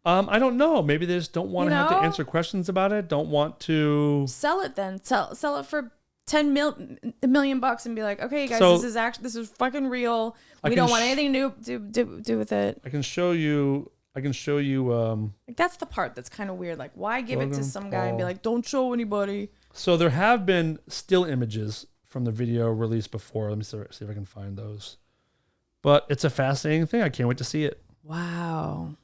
I don't know. Maybe they just don't want to have to know? answer questions about it. Don't want to. Sell it then. Sell it for $10 million and be like, okay, guys, So- this is fucking real. I We can don't want sh- anything to do with it. I can show you. Like that's the part that's kind of weird. Like, why give it to Logan some guy and be Paul. like, don't show anybody? So there have been still images from the video released before. Let me see if I can find those. But it's a fascinating thing. I can't wait to see it. Wow.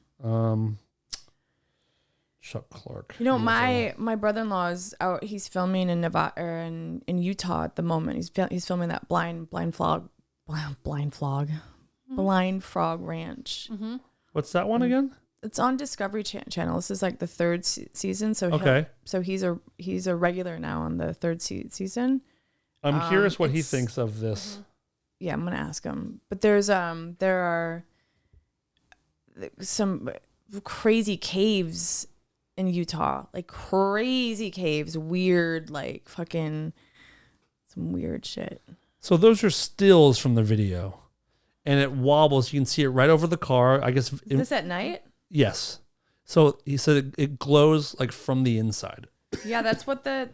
Chuck Clark. You know, UFO. my brother-in-law is out. He's filming in Nevada or in Utah at the moment. He's filming that blind frog ranch. What's that one again? It's on Discovery Channel. This is like the third season. So Okay. he's a regular now on the third season. I'm curious what he it's- thinks of this. Yeah, I'm gonna ask him. But there are some crazy caves in Utah, like crazy caves, weird, like fucking some weird shit. So those are stills from the video, and it wobbles. You can see it right over the car. I guess. Is this at night? Yes. So he said it glows like from the inside. Yeah, that's what the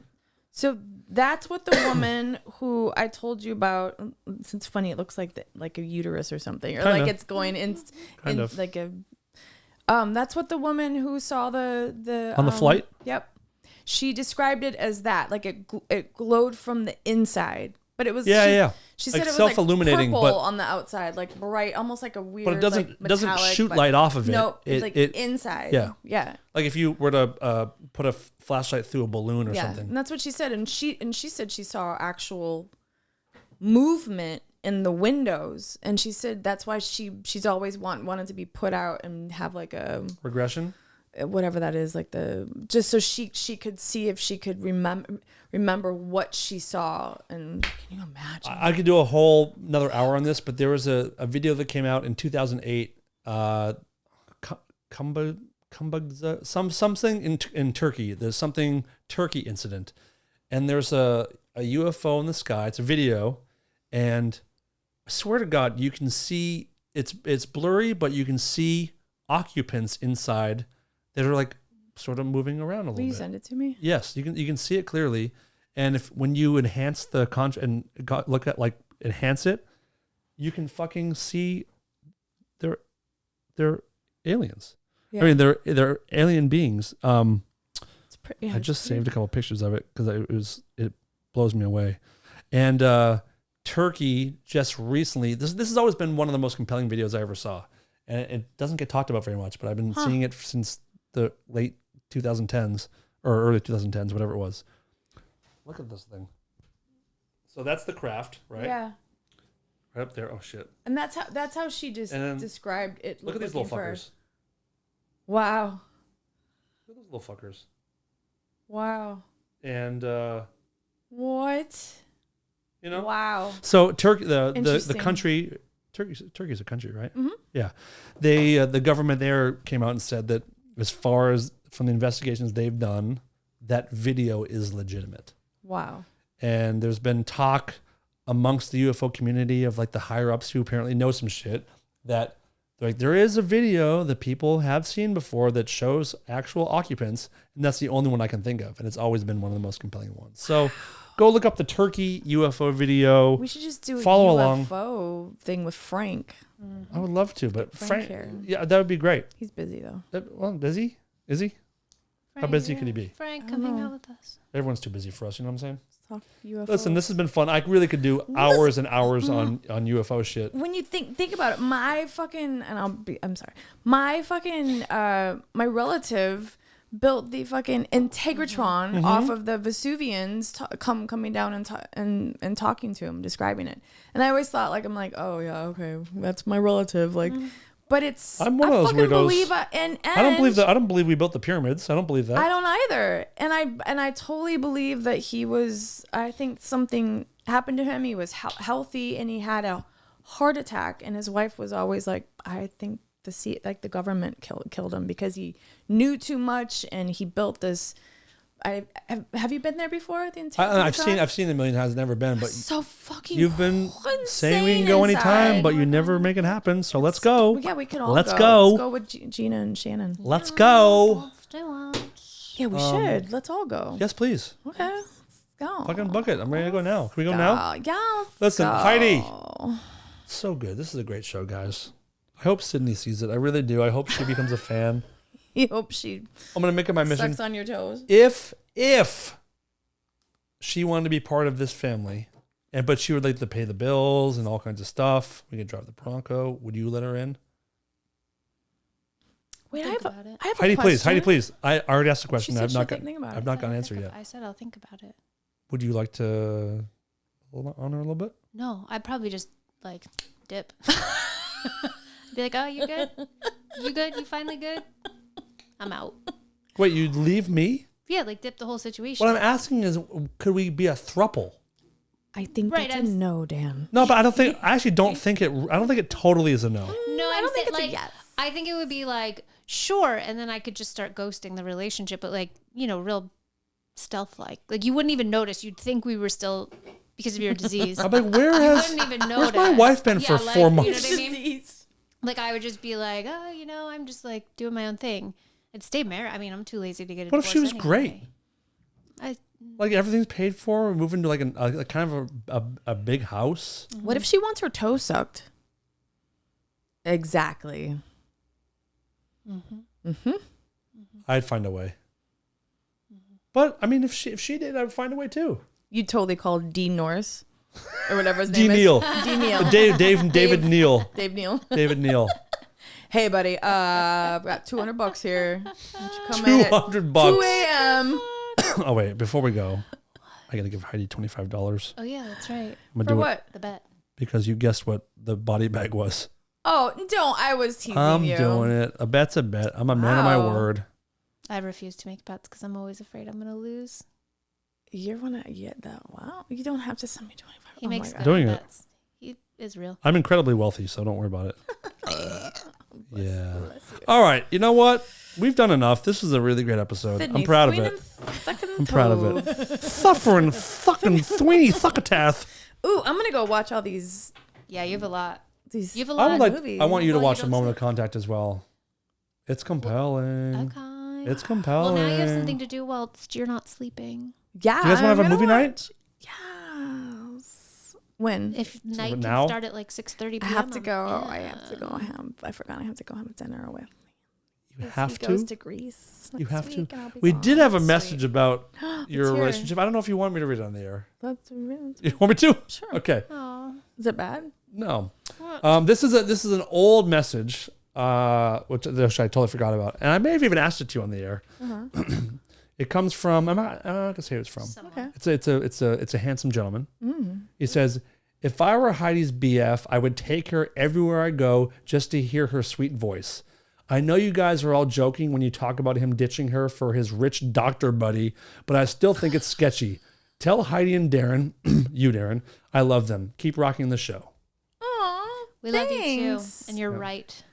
woman who I told you about. It's funny. It looks like a uterus or something, or Kinda. like it's going in Kind of. like a. That's what the woman who saw the On the flight? Yep, she described it as that, like it glowed from the inside, but it was Yeah. She Like said it was self-illuminating, like purple but- on the outside, like bright, almost like a weird. But it doesn't like, it doesn't metallic, shoot but light off of it. No, it, like it inside. yeah. yeah. like if you were to put a flashlight through a balloon or Yeah, something. and that's what she said. And she said she saw actual movement in the windows, and she said that's why she's always wanted to be put out and have like a Regression. whatever that is, like the just so she could see if she could remember what she saw. And can you imagine? I could do a whole another hour on this, but there was a video that came out in 2008. Kumbagza, something in Turkey. There's something Turkey incident, and there's a UFO in the sky. It's a video, and I swear to God, you can see it's blurry, but you can see occupants inside that are like sort of moving around a Will little you bit. send it to me? Yes, you can see it clearly, and when you enhance the look at like enhance it, you can fucking see they're aliens. Yeah. I mean, they're alien beings. It's pretty, yeah, I it's just pretty- saved a couple pictures of it because it blows me away. And Turkey just recently, this has always been one of the most compelling videos I ever saw, and it doesn't get talked about very much, but I've been seeing it since the late 2010s or early 2010s, whatever it was. Look at this thing. So that's the craft, right? Yeah. Right up there. Oh shit! And that's how she just And then described it. Look at these little looking for- fuckers. Wow. Look at those little fuckers. Wow. And What? you know. Wow. So Turkey, the Interesting. country, Turkey's a country, right? Mm-hmm. Yeah, they the government there came out and said that as far as from the investigations they've done, that video is legitimate. Wow. And there's been talk amongst the UFO community of like the higher ups who apparently know some shit that like there is a video that people have seen before that shows actual occupants, and that's the only one I can think of, and it's always been one of the most compelling ones. So go look up the Turkey UFO video. We should just do a Follow UFO along. thing with Frank. I would love to, but Frank Frank, here. yeah, that would be great. He's busy though. Well, busy? Is he? How busy could he be? Frank, come hang out with us. Everyone's too busy for us, you know what I'm saying? Let's talk UFO. Listen, this has been fun. I really could do hours and hours on UFO shit. When you think about it, my fucking I'm sorry. My fucking my relative built the fucking Integratron Mm-hmm. off of the Vesuvians coming down and talking to him, describing it. And I always thought like I'm like, oh yeah, okay, that's my relative. Like, but it's I'm one of those fucking weirdos. believe I don't believe that. I don't believe we built the pyramids. I don't believe that. I don't either. And I totally believe that he was, I think something happened to him. He was healthy and he had a heart attack, and his wife was always like, I think the government killed him because he knew too much and he built this. Have you been there before? I've seen it a million times. Never been, but so fucking. you've been insane saying we can go anytime, inside. but you never make it happen. So let's go. Yeah, we can all Let's go. go. Let's go with Gina and Shannon. Let's go. Yeah, we should. Let's all go. Yes, please. Okay. go. Fucking book it. I'm ready to go now. Can we go now? Yeah. Listen, Heidi. So good. This is a great show, guys. I hope Sydney sees it. I really do. I hope she becomes a fan. You hope she I'm gonna make it my mission. sucks on your toes. If she wanted to be part of this family, but she would like to pay the bills and all kinds of stuff, we could drive the Bronco. Would you let her in? Wait, I Think have about it. a Heidi, please. question. Heidi, please. I already asked the question. said I've she'll not got. think about it. I've not got an answer yet. I said I'll think about it. Would you like to hold on her a little bit? No, I'd probably just like dip. Be like, oh, you good? You good? You finally good? I'm out. Wait, you'd leave me? Yeah, like dip the whole situation. What I'm asking is, could we be a throuple? I think Right, that's a I'm- no, Dan. No, but I don't think. I actually don't think it. I don't think it totally is a no. No, I I'm don't think saying, it's a like, yes. I think it would be like, sure, and then I could just start ghosting the relationship, but like, you know, real stealth-like. Like you wouldn't even notice. You'd think we were still because of your disease. I'm like, where You has wouldn't even where's notice. my wife been for like, 4 months? You know what I mean? Like I would just be like, oh, you know, I'm just like doing my own thing. I'd stay married. I mean, I'm too lazy to get a What if she was divorce great? anyway. Like everything's paid for. We're moving to like a kind of a big house. What if she wants her toe sucked? Exactly. I'd find a way. But I mean, if she did, I'd find a way too. You totally called D Norris or whatever his D name Neal. is. D Neal. David Neal. Dave Neal. David Neal. Hey, buddy. I've got $200 here. Why don't you come in at $200. 2 a.m. Oh wait, before we go, I gotta give Heidi $25. Oh yeah, that's right. I'm gonna For do it what? The bet. because you guessed what the body bag was. Oh, don't. I was teasing I'm you. doing it. A bet's a bet. I'm a man of my Wow. word. I refuse to make bets because I'm always afraid I'm gonna lose. You're gonna get that. Wow. You don't have to send me 25. He Oh my makes God. good Doing it. bets. He is real. I'm incredibly wealthy, so don't worry about it. Yeah. All right. You know what? We've done enough. This is a really great episode. Sydney, I'm proud of Sween it. and Sucking I'm proud of it. Suffering fucking Thweeny Thuckatath. Ooh, I'm gonna go watch all these. Yeah, you have a lot. These. You have a I lot would of like. movies. I want you to Well, you watch A don't Moment say- of Contact as well. It's compelling. Okay. It's compelling. Well, now you have something to do whilst you're not sleeping. Yeah. Do you guys want to have I'm a movie gonna night? Yes. When? If night now? can start at like 6:30 p.m. I have to go. Yeah. I have to go. I forgot. I have to go have dinner with. You have he goes to. to Greece. You next have to. week, and I'll be We gone. did have a Sweet. message about your Let's hear it. relationship. I don't know if you want me to read it on the air. That's really. You want me to? Sure. Okay. Aw. Is it bad? No. This is an old message, which I totally forgot about, and I may have even asked it to you on the air. It comes from. I'm not gonna say who it's from. Okay. It's a handsome gentleman. He says, "If I were Heidi's BF, I would take her everywhere I go just to hear her sweet voice. I know you guys are all joking when you talk about him ditching her for his rich doctor buddy, but I still think it's sketchy. Tell Heidi and Darren, you Darren, I love them. Keep rocking the show." Aw, We love you too, thanks. and you're right.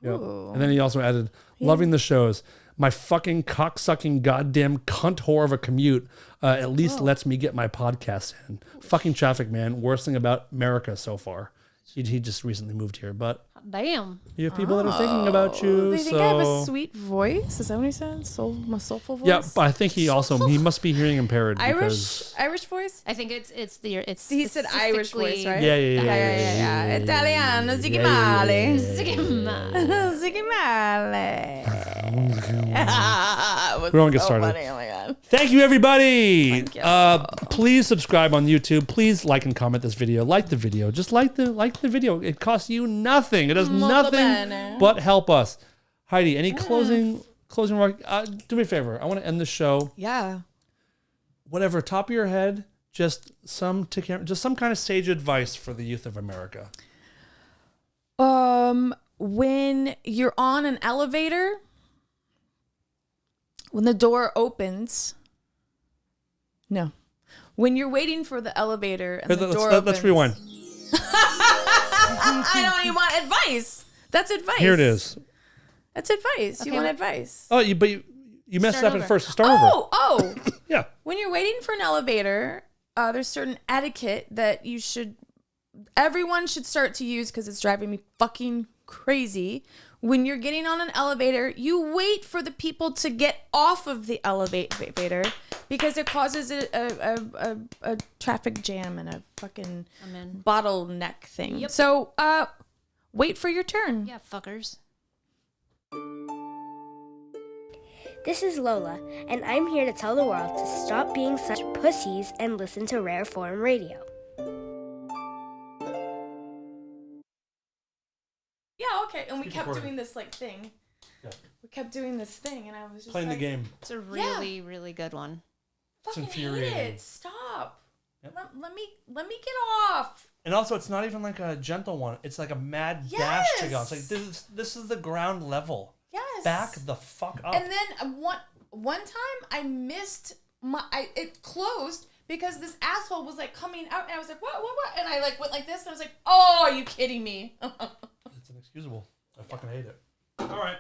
Yep. Ooh. And then he also added, loving the shows. My fucking cocksucking goddamn cunt whore of a commute at least lets me get my podcast in. Fucking traffic, man. Worst thing about America so far. He just recently moved here, but Damn. you have people that are thinking about you. They think I have a sweet voice. Is that what he said? My soulful voice. Yeah, but I think he must be hearing impaired because Irish voice. I think it's He said Irish voice, right? Yeah. Italiano, ziggy male. Ziggy male. We won't get started. Funny. Oh my god. Thank you, everybody. Thank you. Please subscribe on YouTube. Please like and comment this video. Like the video. Just like the video. It costs you nothing. It does nothing bene. but help us. Heidi, any closing remark? Do me a favor. I want to end the show. Yeah. Whatever, top of your head, just some kind of sage advice for the youth of America. When you're on an elevator, when the door opens, no. When you're waiting for the elevator and the door opens. Let's rewind. I don't even want advice. That's advice. Here it is. That's advice. You Okay, want what- advice. Oh, you messed Start up at over. first. Start over. Oh. Yeah. When you're waiting for an elevator, there's certain etiquette that everyone should start to use because it's driving me fucking crazy. when you're getting on an elevator, you wait for the people to get off of the elevator because it causes a traffic jam and a fucking bottleneck thing. Yep. So, wait for your turn. Yeah, fuckers. This is Lola, and I'm here to tell the world to stop being such pussies and listen to Rare Form Radio. Yeah, okay. And we Keep kept recording. doing this like thing. Yeah. We kept doing this thing, and I was just Playing like, the game. It's a really, really good one. Fucking hate infuriating. it. Stop. Yep. Let me get off. And also, it's not even like a gentle one. It's like a mad dash to go. It's like this is the ground level. Yes. Back the fuck up. And then one time I missed it closed because this asshole was like coming out, and I was like, what? And I like went like this, and I was like, oh, are you kidding me? It's inexcusable. I fucking hate it. All right.